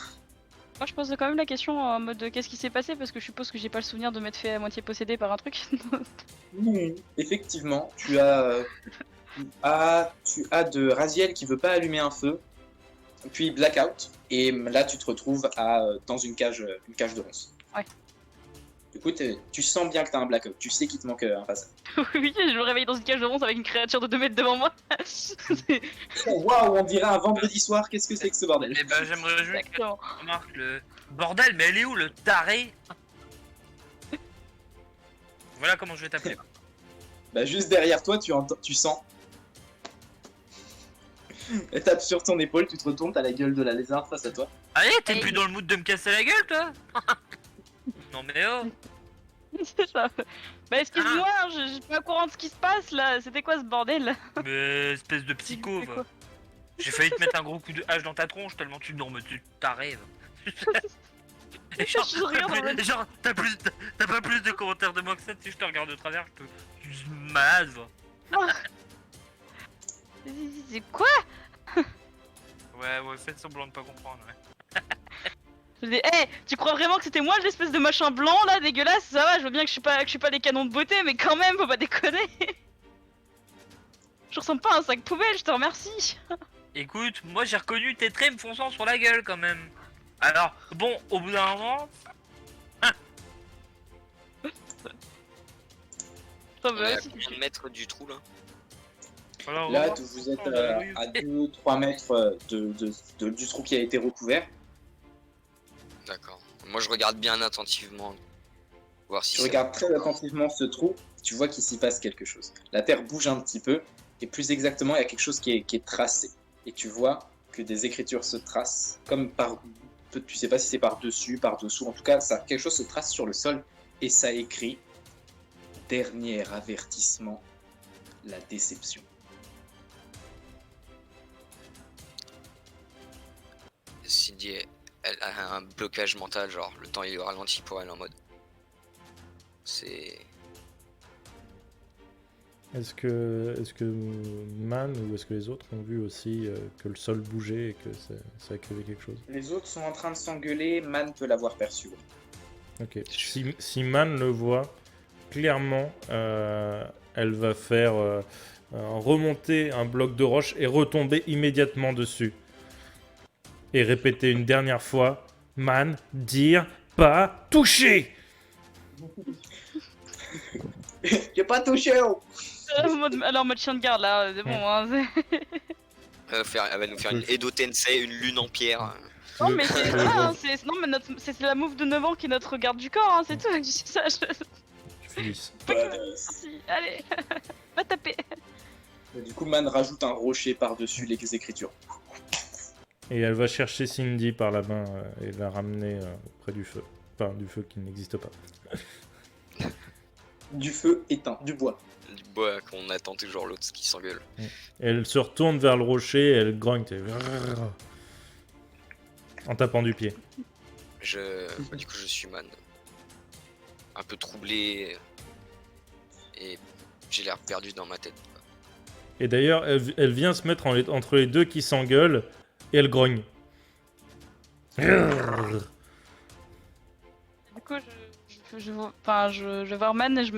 Moi, je pose quand même la question en mode qu'est-ce qui s'est passé parce que je suppose que j'ai pas le souvenir de m'être fait à moitié posséder par un truc. Effectivement, tu as de Raziel qui veut pas allumer un feu. puis blackout, et là tu te retrouves dans une cage de ronces. Ouais. Du coup, tu sens bien que t'as un blackout, tu sais qu'il te manque un passage. Oui, je me réveille dans une cage de ronces avec une créature de 2 mètres devant moi. Waouh, on dirait un vendredi soir, qu'est-ce que c'est que ce bordel? Eh ben, j'aimerais juste que Exactement. tu remarques le bordel, mais elle est où le taré? Voilà comment je vais t'appeler. Bah juste derrière toi, tu sens. Elle tape sur ton épaule, tu te retournes, t'as la gueule de la lézard face à toi. Allez, t'es Hey. plus dans le mood de me casser la gueule, toi? Non mais oh. C'est ça. Bah excuse-moi, je suis pas au courant de ce qui se passe là. C'était quoi ce bordel? Mais espèce de psycho, C'est va. quoi? J'ai failli te mettre un gros coup de hache dans ta tronche tellement tu dormes, tu t'arrêtes. Je regarde en mode- Genre, t'as pas plus de commentaires de moi que ça, si je te regarde de travers, je suis malade, va. C'est quoi? Ouais, faites semblant de pas comprendre, ouais. Je dis, hey, tu crois vraiment que c'était moi l'espèce de machin blanc là, dégueulasse? Ça va, je vois bien que je suis pas les canons de beauté, mais quand même, faut pas déconner. Je ressemble pas à un sac poubelle, je te remercie. Écoute, moi j'ai reconnu tes traits me fonçant sur la gueule quand même. Alors, bon, au bout d'un moment, Ça On va, est à si combien de mètres du trou là? voilà, on va Là, voir. vous êtes Oh, bah, oui. à 2-3 mètres du trou qui a été recouvert. D'accord. Moi je regarde bien attentivement. Voir si Tu c'est- regardes très attentivement ce trou, tu vois qu'il s'y passe quelque chose. La terre bouge un petit peu, et plus exactement, il y a quelque chose qui est tracé. Et tu vois que des écritures se tracent, comme par... Tu sais pas si c'est par-dessus, par-dessous, en tout cas, ça, quelque chose se trace sur le sol, et ça écrit « Dernier avertissement, la déception ». Cindy, elle a un blocage mental, genre le temps il est ralenti pour elle en mode. C'est. Est-ce que Man ou est-ce que les autres ont vu aussi que le sol bougeait et que ça a créé quelque chose? Les autres sont en train de s'engueuler, Man peut l'avoir perçu. Ok. Si Man le voit, clairement, elle va faire remonter un bloc de roche et retomber immédiatement dessus. Et répéter une dernière fois, Man, dire, pas toucher. J'ai pas touché, oh. Alors, mode chien de garde là, c'est bon. Hein, Elle va nous faire une Edo Tensei, une lune en pierre. non, mais c'est ça, hein, non, mais c'est la move de 9 ans qui est notre garde du corps, hein, c'est tout. C'est ça, Fils. Merci, allez, va taper. Du coup, Man rajoute un rocher par-dessus les écritures. Et elle va chercher Cindy par la main et la ramener près du feu. Enfin, du feu qui n'existe pas. Du feu éteint, du bois. Du bois qu'on attend toujours l'autre qui s'engueule. Et elle se retourne vers le rocher et elle grogne. En tapant du pied. Du coup, je suis Man. Un peu troublé. Et j'ai l'air perdu dans ma tête. Et d'ailleurs, elle vient se mettre entre les deux qui s'engueulent et elle grogne. Du coup, je vais voir Man et je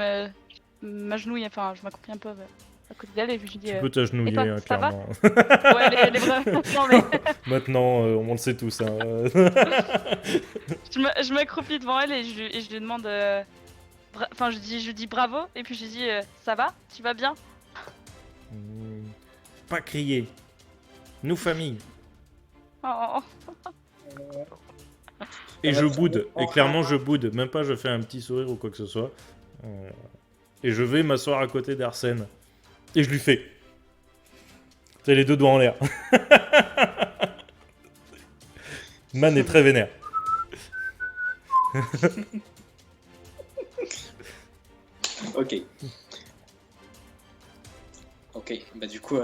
m'agenouille, enfin, je m'accomplis un peu à côté d'elle et je lui dis. Tu peux t'agenouiller, et toi, hein, ça va clairement. Ouais, les vrais. Non, mais Maintenant, on le sait tous. Hein. je m'accroupis devant elle et je lui demande. Enfin, je dis bravo et puis je lui dis ça va? Tu vas bien? Pas crier. Nous, famille. Oh. Et je boude. Et clairement, je boude. Même pas je fais un petit sourire ou quoi que ce soit. Et je vais m'asseoir à côté d'Arsène. Et je lui fais. C'est les deux doigts en l'air. Man est très vénère. Ok. Ok, bah du coup,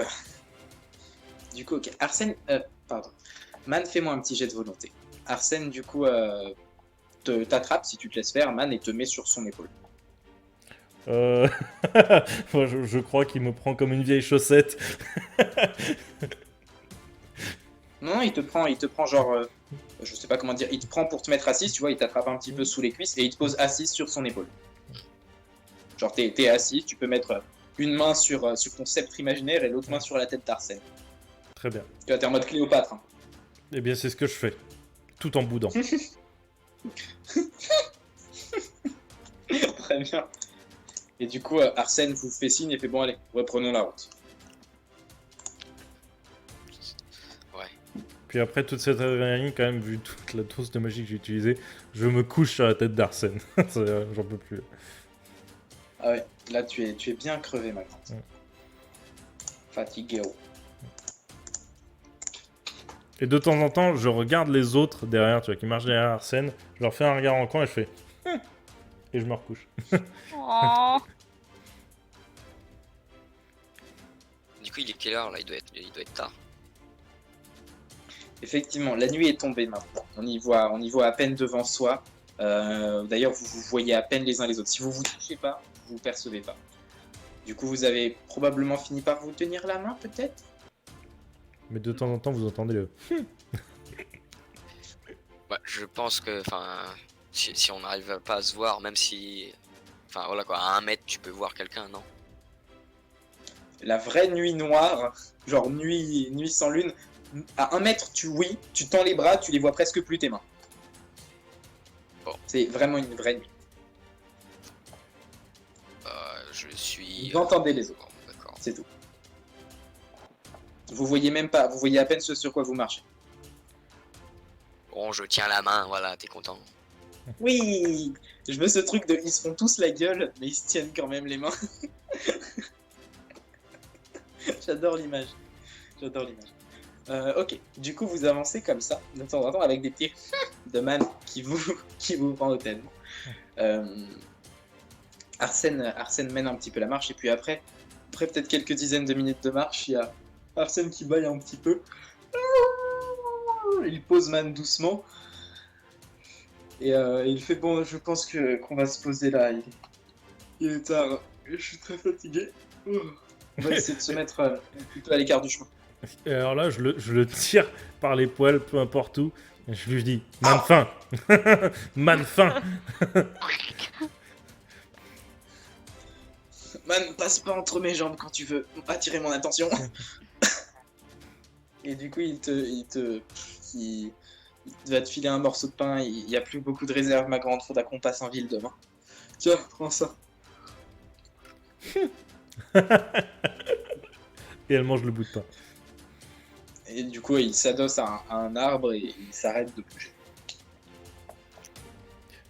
ok. Arsène, pardon. Man, fais-moi un petit jet de volonté. Arsène, du coup, t'attrape si tu te laisses faire, Man, et te met sur son épaule. Moi, je crois qu'il me prend comme une vieille chaussette. Non, il te prend genre, je sais pas comment dire, il te prend pour te mettre assise, tu vois, il t'attrape un petit peu sous les cuisses et il te pose assise sur son épaule. Genre, t'es assise, tu peux mettre une main sur ton sceptre imaginaire et l'autre main sur la tête d'Arsène. Très bien. Tu vois, t'es en mode Cléopâtre. Hein. Eh bien, c'est ce que je fais. Tout en boudant. Très bien. Et du coup, Arsène vous fait signe et fait bon, allez, reprenons la route. Ouais. Puis après toute cette adrénaline, quand même, vu toute la dose de magie que j'ai utilisée, je me couche sur la tête d'Arsène. J'en peux plus. Ah ouais, là tu es bien crevé, ma grande. Ouais. Fatigué. Oh. Et de temps en temps, je regarde les autres derrière, tu vois, qui marchent derrière Arsène. Je leur fais un regard en coin et je fais... Et je me recouche. Oh. Du coup, il est quelle heure là? Il doit être tard. Effectivement, la nuit est tombée maintenant. On y voit à peine devant soi. D'ailleurs, vous voyez à peine les uns les autres. Si vous vous touchez pas, vous vous percevez pas. Du coup, vous avez probablement fini par vous tenir la main, peut-être? Mais de temps en temps, vous entendez le... Ouais, je pense que, enfin, si on n'arrive pas à se voir, même si, enfin voilà quoi, à 1 mètre, tu peux voir quelqu'un, non? La vraie nuit noire, genre nuit sans lune, à 1 mètre, oui, tu tends les bras, tu les vois presque plus tes mains. Bon. C'est vraiment une vraie nuit. Je suis. Vous entendez les autres, Bon, d'accord. c'est tout. Vous voyez même pas, vous voyez à peine ce sur quoi vous marchez. Bon, je tiens la main, voilà, t'es content. Oui, je veux ce truc de ils se font tous la gueule, mais ils se tiennent quand même les mains. J'adore l'image. J'adore l'image. Ok, du coup vous avancez comme ça, de temps en temps, avec des petits de man qui vous prend hôtellement. Arsène mène un petit peu la marche, et puis après peut-être quelques dizaines de minutes de marche, il y a Arsène qui baille un petit peu. Il pose Man doucement. Et il fait bon, je pense qu'on va se poser là. Il est tard. Je suis très fatigué. On va essayer de se mettre plutôt à l'écart du chemin. Et alors là, je le tire par les poils, peu importe où. Et je lui dis, man fin. Man fin. Man, passe pas entre mes jambes quand tu veux attirer mon attention. Et du coup, il va te filer un morceau de pain. Il n'y a plus beaucoup de réserve, ma grande. Faudra qu'on passe en ville demain. Tiens, prends ça. Et elle mange le bout de pain. Et du coup, il s'adosse à un arbre et il s'arrête de bouger.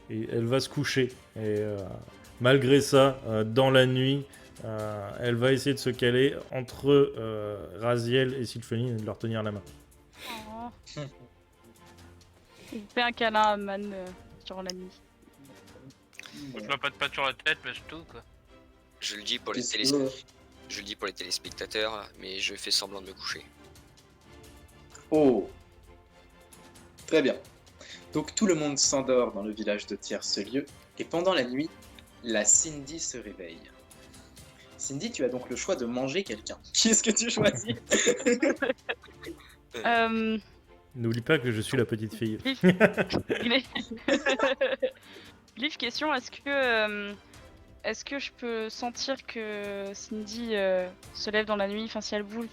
Et elle va se coucher. Et malgré ça, dans la nuit, elle va essayer de se caler entre Raziel et Sylphéline et de leur tenir la main. Oh. Il fait un câlin à Man durant la nuit. Je me pas de patte sur la tête, mais c'est tout quoi. Je le dis pour les téléspectateurs, mais je fais semblant de me coucher. Oh, très bien. Donc tout le monde s'endort dans le village de Tierce-Lieu, et pendant la nuit, la Cindy se réveille. Cindy, tu as donc le choix de manger quelqu'un. Qui est-ce que tu choisis? N'oublie pas que je suis la petite fille. Glyph, question, est-ce que je peux sentir que Cindy se lève dans la nuit, enfin si elle bouge?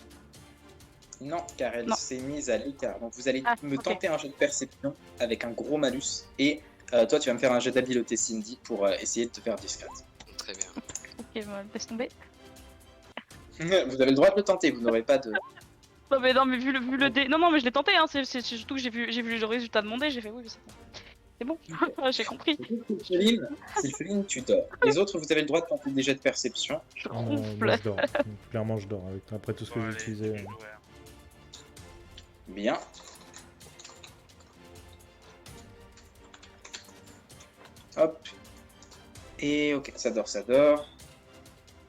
Non, car elle Non. s'est mise à l'écart. Donc vous allez me ok. tenter un jet de perception avec un gros malus, et toi tu vas me faire un jet d'habileté Cindy pour essayer de te faire discrète. Très bien. Ok, bah, laisse tomber. Vous avez le droit de le tenter, vous n'aurez pas de... Non mais vu le dé... Non mais je l'ai tenté, hein. C'est surtout que j'ai vu le résultat demandé, j'ai fait oui, c'est bon. J'ai compris. Sylphéline, tu dors. Les autres, vous avez le droit de tenter des jets de perception. Je Moi, ronfle. je dors. Clairement, je dors. Après tout ce que j'ai utilisé. Bien. Hop. Et ok, ça dort.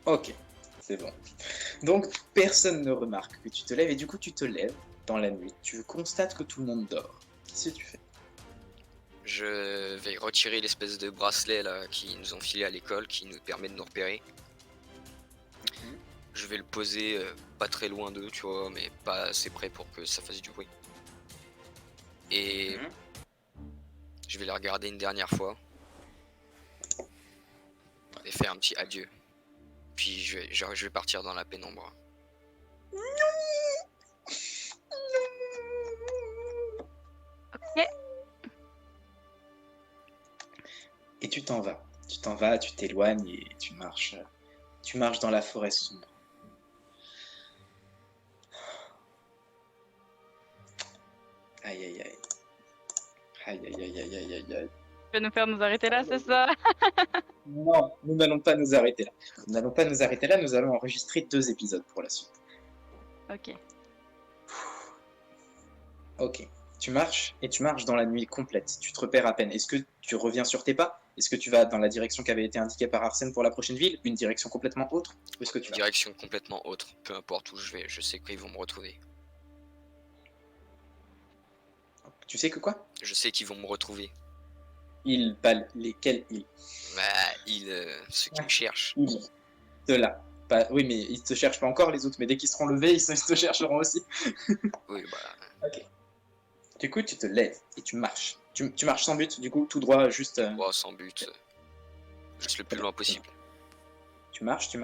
Ok, c'est bon. Donc, personne ne remarque que tu te lèves, et du coup, tu te lèves dans la nuit. Tu constates que tout le monde dort. Qu'est-ce que tu fais? Je vais retirer l'espèce de bracelet là qui nous ont filé à l'école, qui nous permet de nous repérer. Je vais le poser pas très loin d'eux, tu vois, mais pas assez près pour que ça fasse du bruit. Et je vais les regarder une dernière fois. Et faire un petit adieu. Puis je vais partir dans la pénombre. Et tu t'en vas. Tu t'en vas, tu t'éloignes et tu marches dans la forêt sombre. Aïe aïe aïe. Aïe aïe aïe aïe aïe aïe aïe. Tu vas nous faire nous arrêter là, c'est ça? Non, nous n'allons pas nous arrêter là. Nous n'allons pas nous arrêter là, nous allons enregistrer 2 épisodes pour la suite. Ok. Ok. Tu marches et tu marches dans la nuit complète. Tu te repères à peine. Est-ce que tu reviens sur tes pas? Est-ce que tu vas dans la direction qui avait été indiquée par Arsène pour la prochaine ville? Une direction complètement autre? Où est-ce que tu vas? Direction complètement autre. Peu importe où je vais, je sais qu'ils vont me retrouver. Tu sais que quoi? Je sais qu'ils vont me retrouver. Ils, lesquels ils? Ceux qui me cherchent. Ils. Ceux-là. Oui, mais ils te cherchent pas encore les autres, mais dès qu'ils seront levés, ils te chercheront aussi. Oui, bah, Ok. Du coup, tu te lèves et tu marches. Tu marches sans but, du coup, tout droit, juste. moi, sans but. Juste le plus loin possible. Tu marches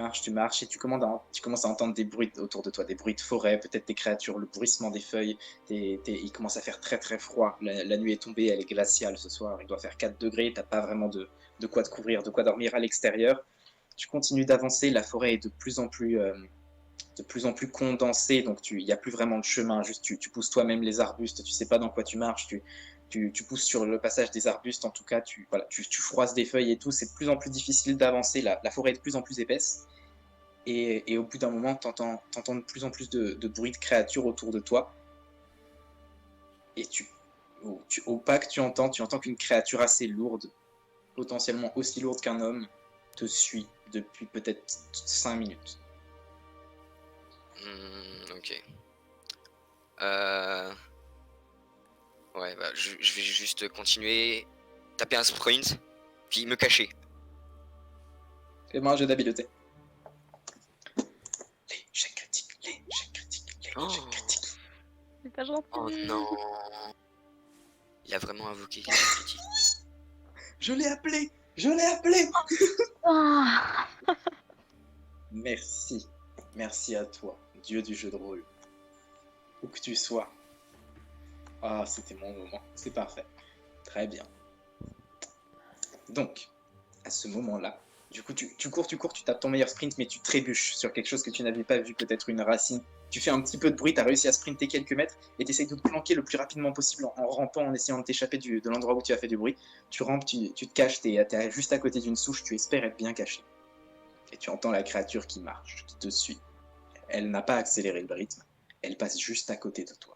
et tu commences à entendre des bruits autour de toi, des bruits de forêt, peut-être des créatures, le bruissement des feuilles. Il commence à faire très très froid. La nuit est tombée, elle est glaciale ce soir. Il doit faire 4 degrés, t'as pas vraiment de quoi te couvrir, de quoi dormir à l'extérieur. Tu continues d'avancer, la forêt est de plus en plus condensée, donc il n'y a plus vraiment de chemin. Juste tu pousses toi-même les arbustes, tu sais pas dans quoi tu marches. Tu pousses sur le passage des arbustes, en tout cas, tu froisses des feuilles et tout, c'est de plus en plus difficile d'avancer, la forêt est de plus en plus épaisse, et au bout d'un moment, t'entends de plus en plus de bruit de créatures autour de toi, et au pas que tu entends qu'une créature assez lourde, potentiellement aussi lourde qu'un homme, te suit depuis peut-être 5 minutes. Ok. Ouais, bah, je vais juste continuer, taper un sprint, puis me cacher. Fais-moi un jeu d'habileté. L'échec critique. Oh. C'est pas gentil. Oh non. Il a vraiment invoqué l'échec critique. Je l'ai appelé. Ah. Merci à toi, dieu du jeu de rôle. Où que tu sois. Ah, c'était mon moment, c'est parfait. Très bien. Donc, à ce moment-là, du coup, tu cours, tu tapes ton meilleur sprint, mais tu trébuches sur quelque chose que tu n'avais pas vu, peut-être une racine. Tu fais un petit peu de bruit, tu as réussi à sprinter quelques mètres, et tu essayes de te planquer le plus rapidement possible en rampant, en essayant de t'échapper de l'endroit où tu as fait du bruit. Tu rampes, tu te caches, tu es juste à côté d'une souche, tu espères être bien caché. Et tu entends la créature qui marche, qui te suit. Elle n'a pas accéléré le rythme, elle passe juste à côté de toi.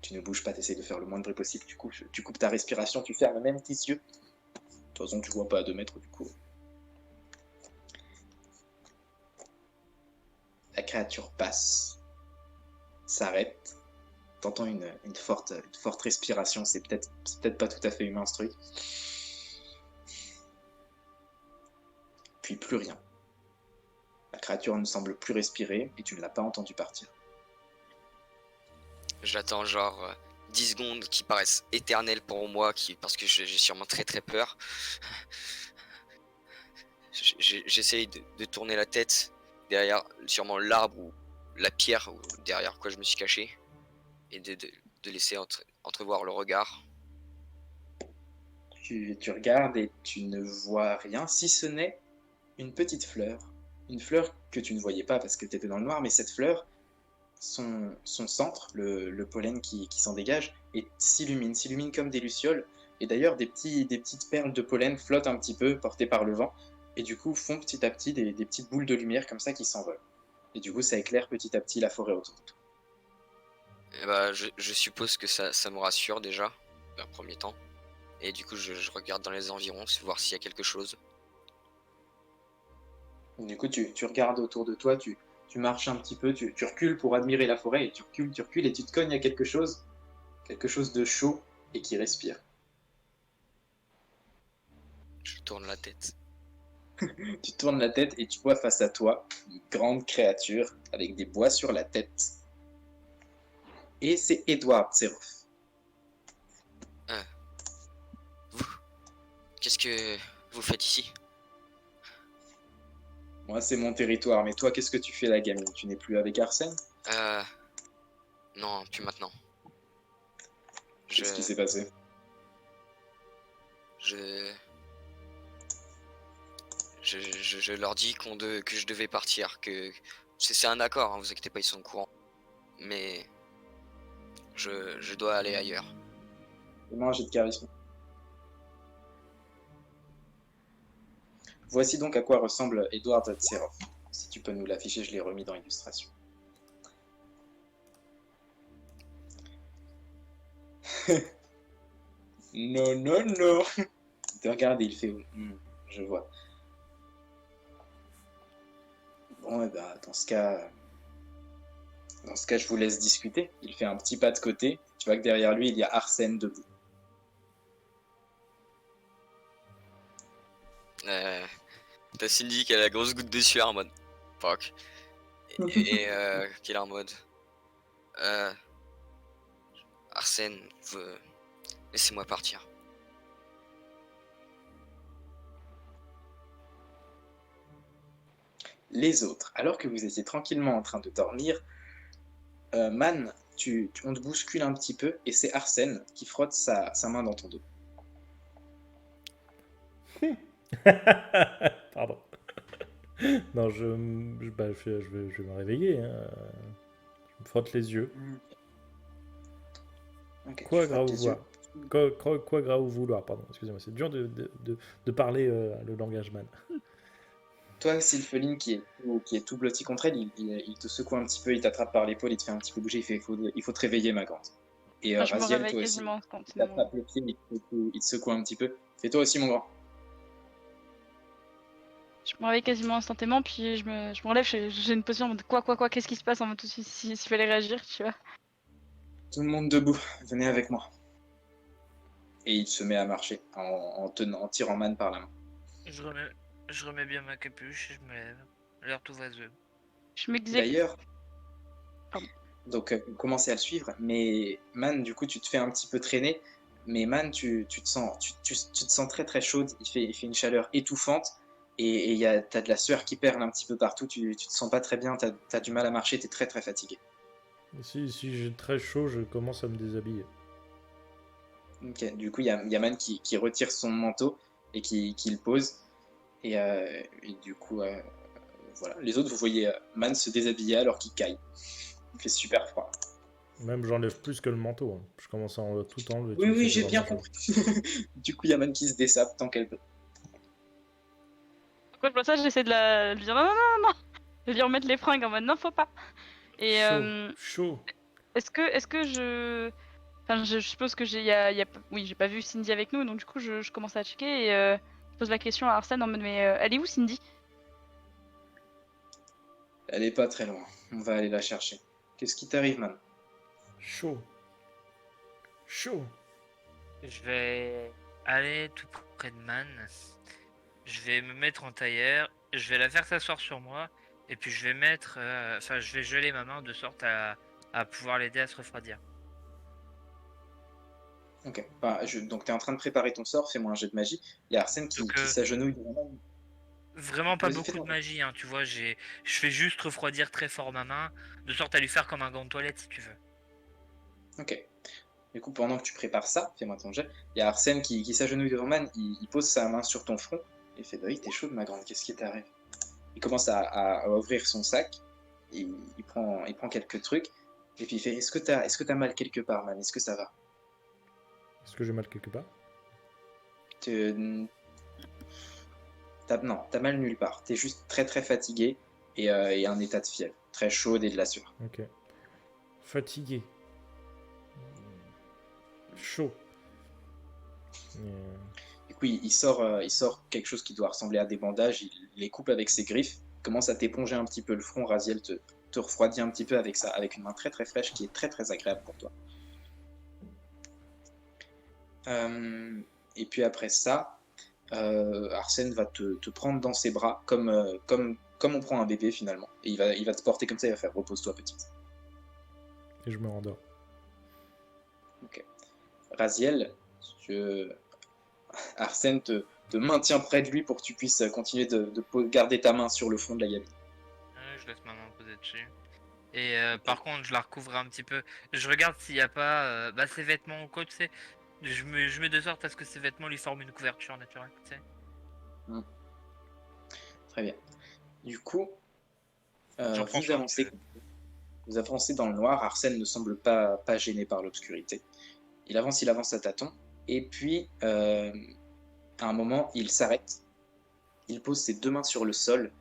Tu ne bouges pas, tu essaies de faire le moins de bruit possible, tu coupes ta respiration, tu fermes même tes yeux. De toute façon, tu vois pas à 2 mètres du coup. La créature passe, s'arrête, t'entends une forte respiration, c'est peut-être pas tout à fait humain ce truc. Puis plus rien. La créature ne semble plus respirer et tu ne l'as pas entendu partir. J'attends genre 10 secondes qui paraissent éternelles pour moi, parce que j'ai sûrement très très peur. J'essaye de tourner la tête derrière sûrement l'arbre ou la pierre ou derrière quoi je me suis caché, et de laisser entrevoir le regard. Tu regardes et tu ne vois rien, si ce n'est une petite fleur. Une fleur que tu ne voyais pas parce que tu étais dans le noir, mais cette fleur, son centre, le pollen qui s'en dégage, s'illumine comme des lucioles. Et d'ailleurs, des petites perles de pollen flottent un petit peu, portées par le vent, et du coup font petit à petit des petites boules de lumière comme ça qui s'envolent. Et du coup, ça éclaire petit à petit la forêt autour de toi. Et bah, je suppose que ça me rassure déjà, en premier temps. Et du coup, je regarde dans les environs, voir s'il y a quelque chose. Du coup, tu regardes autour de toi, tu marches un petit peu, tu recules pour admirer la forêt, et tu recules, et tu te cognes à quelque chose de chaud et qui respire. Je tourne la tête. Tu tournes la tête et tu vois face à toi une grande créature avec des bois sur la tête. Et c'est Edward Tseroff. Vous, qu'est-ce que vous faites ici? Moi, c'est mon territoire, mais toi, qu'est-ce que tu fais là, gamine? Tu n'es plus avec Arsène? Non, plus maintenant. Qu'est-ce qui s'est passé? je leur dis que je devais partir, que c'est un accord, hein, vous inquiétez pas, ils sont au courant. Mais je dois aller ailleurs. Fais-moi un jet de charisme. Voici donc à quoi ressemble Edward Tserov. Si tu peux nous l'afficher, je l'ai remis dans l'illustration. Non, non, non. Il te regarde et il fait je vois. Bon, bah, dans ce cas, je vous laisse discuter. Il fait un petit pas de côté. Tu vois que derrière lui, il y a Arsène debout. T'as Cindy qui a la grosse goutte de sueur en mode fuck. Et qui est là en mode Arsène, laissez-moi partir. Les autres, alors que vous étiez tranquillement en train de dormir, Man, on te bouscule un petit peu et c'est Arsène qui frotte sa main dans ton dos. Pardon. Non, je vais me réveiller. Hein. Je me frotte les yeux. Okay, Quoi tu frottes grave tes vouloir. yeux. Quoi grave vouloir, pardon, excusez-moi. C'est dur de parler le langage man. Toi, Sylpheline, qui est tout blotti contre elle, il te secoue un petit peu, il t'attrape par l'épaule, il te fait un petit peu bouger, il fait il faut te réveiller, ma grande. Et Enfin, je me Raziel, réveille toi aussi, quasiment il instantanément. t'attrape le pied, il te secoue un petit peu. Fais-toi aussi, mon grand. Je me réveille quasiment instantanément, puis je me relève, j'ai une position en mode quoi, qu'est-ce qui se passe en mode tout de suite, s'il fallait réagir, tu vois. Tout le monde debout, venez avec moi. Et il se met à marcher en tirant Man par la main. Je remets bien ma capuche et je me lève. L'air tout vaseux. Je m'exécute. D'ailleurs, Pardon. donc vous commencez à le suivre, mais Man, du coup, tu te fais un petit peu traîner. Mais Man, tu te sens très très chaude, il fait une chaleur étouffante. Et t'as de la sueur qui perle un petit peu partout, tu te sens pas très bien, t'as du mal à marcher, t'es très très fatigué. Si j'ai très chaud, je commence à me déshabiller. Ok, du coup, il y a Man qui retire son manteau et qui le pose. Et du coup, voilà. Les autres, vous voyez Man se déshabiller alors qu'il caille. Il fait super froid. Même j'enlève plus que le manteau. Hein. Je commence à tout enlever. Oui, tout oui, ça, j'ai c'est bien vraiment compris. Du coup, il y a Man qui se dessape tant qu'elle peut. Quand je vois ça, j'essaie de lui dire non, de lui remettre les fringues en mode non, faut pas. Et chaud. est-ce que je. Enfin, je suppose que oui, j'ai pas vu Cindy avec nous, donc du coup, je commence à checker et je pose la question à Arsène en mode mais elle est où Cindy? Elle est pas très loin. On va aller la chercher. Qu'est-ce qui t'arrive, Man? Chaud. Je vais aller tout près de Man. Je vais me mettre en tailleur. Je vais la faire s'asseoir sur moi. Et puis je vais mettre. Je vais geler ma main de sorte à pouvoir l'aider à se refroidir. Ok. Bah, donc, t'es en train de préparer ton sort, fais-moi un jet de magie. Il y a Arsène qui s'agenouille devant Man. Vraiment pas Vas-y, beaucoup de fais-toi. magie, hein, tu vois. Je fais juste refroidir très fort ma main. De sorte à lui faire comme un gant de toilette si tu veux. Ok. Du coup, pendant que tu prépares ça, fais-moi ton jet. Il y a Arsène qui s'agenouille devant Man, il pose sa main sur ton front et fait bah oui, t'es chaude, ma grande, qu'est-ce qui t'arrive? Il commence à ouvrir son sac, il prend quelques trucs, et puis il fait est-ce que t'as mal quelque part, Man? Est-ce que ça va? Est-ce que j'ai mal quelque part? Non, t'as mal nulle part. T'es juste très très fatigué et un état de fièvre, très chaude et de la sueur. Ok. Fatigué. Chaud. Du coup, il sort quelque chose qui doit ressembler à des bandages, il les coupe avec ses griffes, commence à t'éponger un petit peu le front, Raziel te refroidit un petit peu avec ça, avec une main très très fraîche qui est très très agréable pour toi. Et puis après ça, Arsène va te prendre dans ses bras comme on prend un bébé finalement. Et il va te porter comme ça, il va faire repose-toi petite. Et je me rendors. Ok. Raziel, Arsène te maintient près de lui pour que tu puisses continuer de garder ta main sur le front de la gamine. Je laisse ma main poser dessus. Et par contre, je la recouvre un petit peu. Je regarde s'il n'y a pas ses vêtements ou quoi, tu sais. je mets de sorte à ce que ces vêtements lui forment une couverture naturelle, tu sais. Très bien. Du coup, J'en prends vous soin, avancez. Vous avancez dans le noir. Arsène ne semble pas gêné par l'obscurité. Il avance à tâtons. Et puis, à un moment, il s'arrête. Il pose ses 2 mains sur le sol.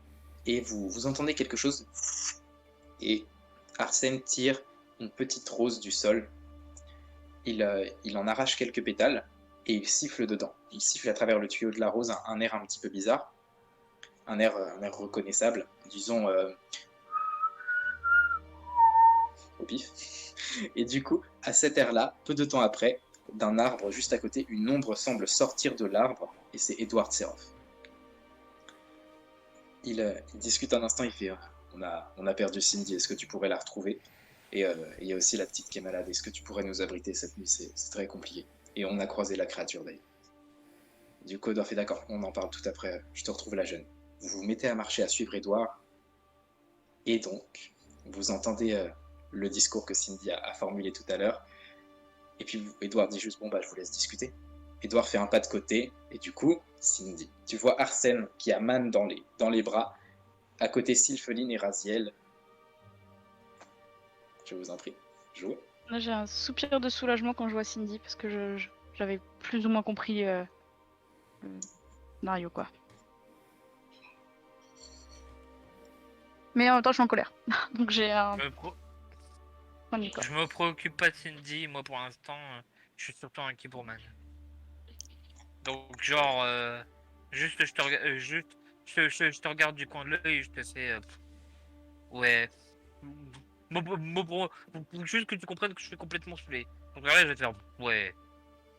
Et vous entendez quelque chose. Et Arsène tire une petite rose du sol. Il en arrache quelques pétales. Et il siffle dedans. Il siffle à travers le tuyau de la rose un air un petit peu bizarre. Un air reconnaissable. Disons... au pif. Et du coup, à cet air-là, peu de temps après, d'un arbre juste à côté, une ombre semble sortir de l'arbre, et c'est Edward Serov. Il discute un instant, il fait on a perdu Cindy, est-ce que tu pourrais la retrouver? Et il y a aussi la petite qui est malade, est-ce que tu pourrais nous abriter cette nuit? C'est très compliqué. Et on a croisé la créature d'ailleurs. Du coup, Edward fait d'accord, on en parle tout après, je te retrouve la jeune. Vous vous mettez à marcher à suivre Edward, et donc, vous entendez le discours que Cindy a formulé tout à l'heure. Et puis Edward dit juste, bon bah je vous laisse discuter. Edward fait un pas de côté, et du coup, Cindy, tu vois Arsène qui a Man dans les bras, à côté Sylpheline et Raziel. Je vous en prie, jouez. Là, j'ai un soupir de soulagement quand je vois Cindy, parce que j'avais plus ou moins compris le scénario, quoi. Mais en même temps, je suis en colère. Donc j'ai un point de corps. Je me préoccupe pas de Cindy, moi pour l'instant, je suis surtout inquiet pour Man. Donc genre, juste je te regarde du coin de l'œil et je te fais, ouais, juste que tu comprennes que je suis complètement saoulé. Donc là je vais te faire, ouais,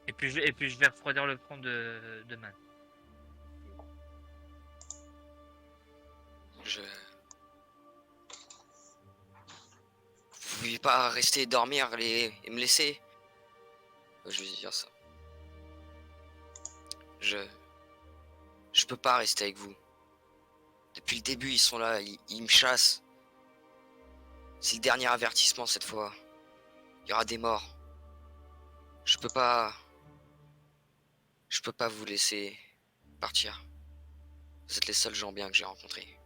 et puis je vais refroidir le front de Man. Vous voulez pas rester dormir et me laisser? Je vais dire ça. Je peux pas rester avec vous. Depuis le début, ils sont là, ils me chassent. C'est le dernier avertissement cette fois. Il y aura des morts. Je peux pas vous laisser partir. Vous êtes les seuls gens bien que j'ai rencontrés.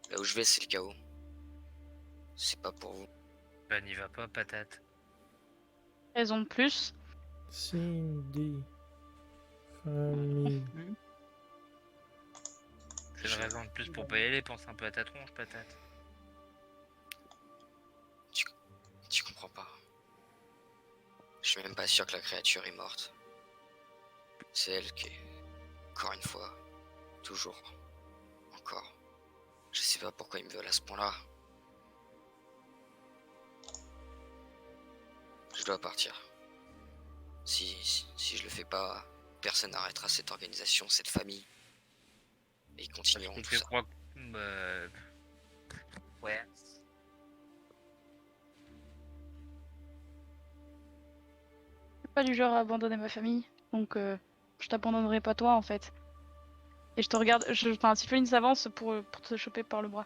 Là où je vais, c'est le chaos. C'est pas pour vous. Bah n'y va pas, patate. Raison de plus. Cindy. Famille. C'est une raison de plus pour pas y aller, pense un peu à ta tronche, patate. Tu comprends pas. Je suis même pas sûr que la créature est morte. C'est elle qui est, encore une fois, toujours, encore. Je sais pas pourquoi ils me veulent à ce point-là. Je dois partir. Si je le fais pas, personne n'arrêtera cette organisation, cette famille. Et ils continueront tout ça. Crois que... ouais. Je suis pas du genre à abandonner ma famille, donc je t'abandonnerai pas toi en fait. Et je te regarde, enfin Sylpheline s'avance pour te choper par le bras.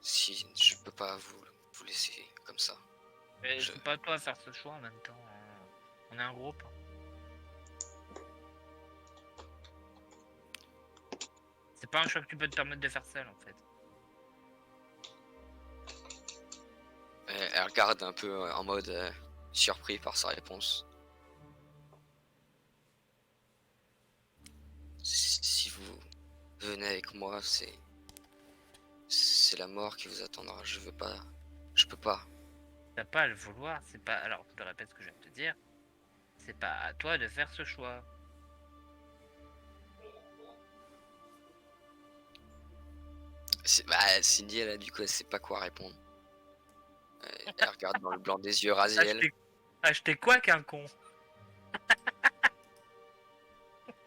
Si je peux pas vous laisser comme ça. Mais c'est pas à toi à faire ce choix en même temps. On est un groupe. C'est pas un choix que tu peux te permettre de faire seul en fait. Elle regarde un peu en mode surpris par sa réponse. Si vous venez avec moi, c'est la mort qui vous attendra. Je peux pas. T'as pas à le vouloir, c'est pas. Alors, je te répète ce que je viens de te dire. C'est pas à toi de faire ce choix. Cindy, elle a du coup, elle sait pas quoi répondre. Elle regarde dans le blanc des yeux Raziel. Acheter quoi qu'un con?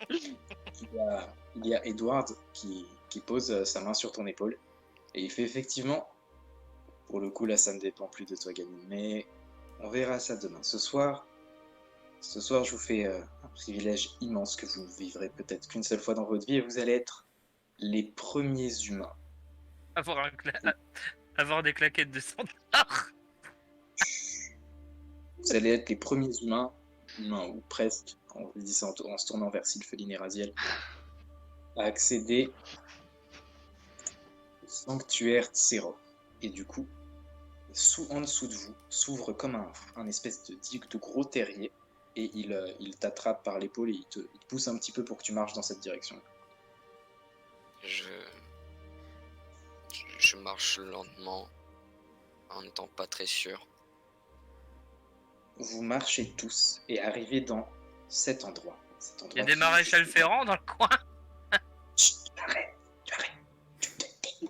Il y a Edward qui pose sa main sur ton épaule et il fait effectivement, pour le coup là ça ne dépend plus de toi gamine, mais on verra ça demain. Ce soir je vous fais un privilège immense que vous ne vivrez peut-être qu'une seule fois dans votre vie et vous allez être les premiers humains. Avoir Avoir des claquettes de centaure. Vous allez être les premiers humains ou presque, on dit ça en se tournant vers Sylpheline et Raziel, à accéder au sanctuaire Tserov. Et du coup, en dessous de vous, s'ouvre comme un espèce de gros terrier, et il t'attrape par l'épaule et il te pousse un petit peu pour que tu marches dans cette direction. Je marche lentement, en n'étant pas très sûr. Vous marchez tous et arrivez dans cet endroit. Il y a des maréchals ferrants dans le coin. Chut, arrête. Tu te tais.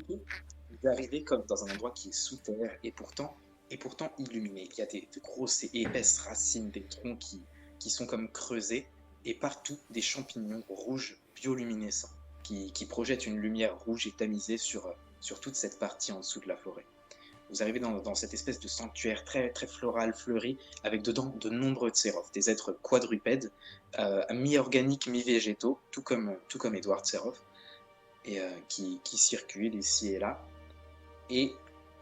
Vous arrivez comme dans un endroit qui est sous terre et pourtant illuminé. Il y a de grosses et épaisses racines, des troncs qui sont comme creusés, et partout des champignons rouges bioluminescents qui projettent une lumière rouge et tamisée sur toute cette partie en dessous de la forêt. Vous arrivez dans cette espèce de sanctuaire très, très floral, fleuri, avec dedans de nombreux Tserov, des êtres quadrupèdes, mi-organiques, mi-végétaux, tout comme Edward Tserov, et qui circulent ici et là. Et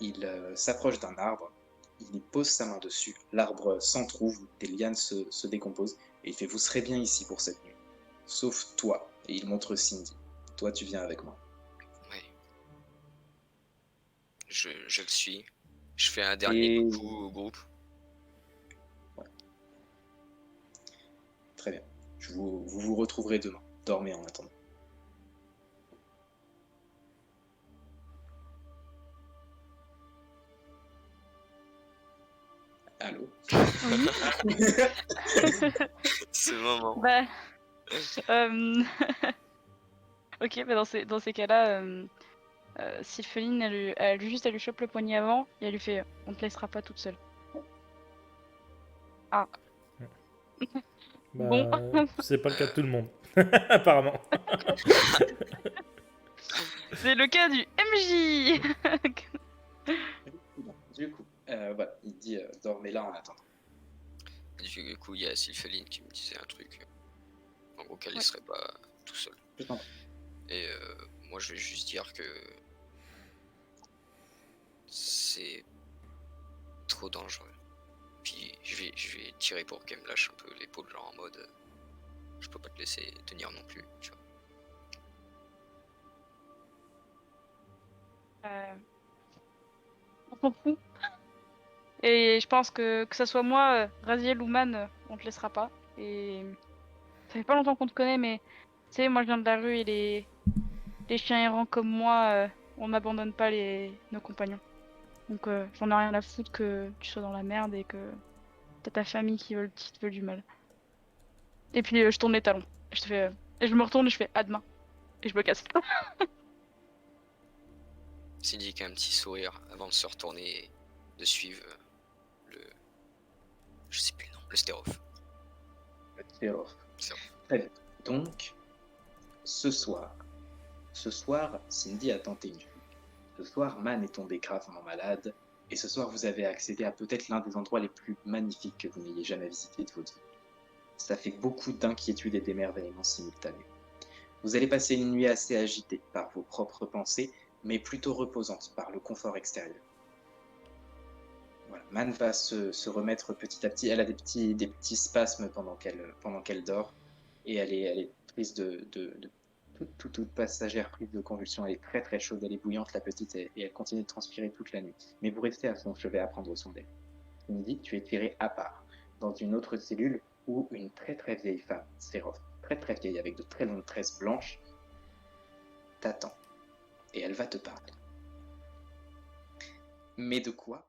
il s'approche d'un arbre, il y pose sa main dessus, l'arbre s'entrouvre, des lianes se décomposent, et il fait « Vous serez bien ici pour cette nuit, sauf toi », et il montre Cindy. « Toi, tu viens avec moi. » Ouais. Je le suis. Je fais un dernier coucou au groupe. Très bien. Vous vous retrouverez demain. Dormez en attendant. Allô? Oui. Ce moment. Bah, ok, bah dans ces cas-là, Sylpheline, elle lui chope le poignet avant et elle lui fait on te laissera pas toute seule. Bah, Bon. c'est pas le cas de tout le monde, apparemment. C'est le cas du MJ. Du coup, voilà, il dit dormez là en attendant. Du coup, il y a Sylpheline qui me disait un truc. En gros, qu'elle ne Ouais. serait pas tout seul. Je t'en prie. Et moi, je vais juste dire que c'est trop dangereux. Puis je vais tirer pour qu'elle me lâche un peu l'épaule, genre en mode je peux pas te laisser tenir non plus, tu vois. On s'en fout. Et je pense que ça soit moi, Raziel ou Man, on te laissera pas. Et ça fait pas longtemps qu'on te connaît, mais tu sais, moi je viens de la rue et les chiens errants comme moi, on n'abandonne pas nos compagnons. Donc j'en ai rien à foutre que tu sois dans la merde et que t'as ta famille qui te veut du mal. Et puis je tourne les talons. Je te fais, et je me retourne et je fais à demain. Et je me casse. Cindy qui a un petit sourire avant de se retourner et de suivre le. Je sais plus le nom, le Sterov. C'est off. C'est off. Très bien. Donc, ce soir, Cindy a tenté une fuite. Ce soir, Man est tombé gravement malade. Et ce soir, vous avez accédé à peut-être l'un des endroits les plus magnifiques que vous n'ayez jamais visité de votre vie. Ça fait beaucoup d'inquiétude et d'émerveillement simultanés. Vous allez passer une nuit assez agitée par vos propres pensées, mais plutôt reposante par le confort extérieur. Voilà. Man va se remettre petit à petit. Elle a des petits spasmes pendant qu'elle dort, et elle est prise toute passagère prise de convulsions. Elle est très très chaude, elle est bouillante la petite, et elle continue de transpirer toute la nuit. Mais vous restez à son chevet à prendre soin d'elle. Midi, tu es tiré à part, dans une autre cellule où une très très vieille femme, Séraph, très très vieille avec de très longues tresses blanches, t'attend. Et elle va te parler. Mais de quoi?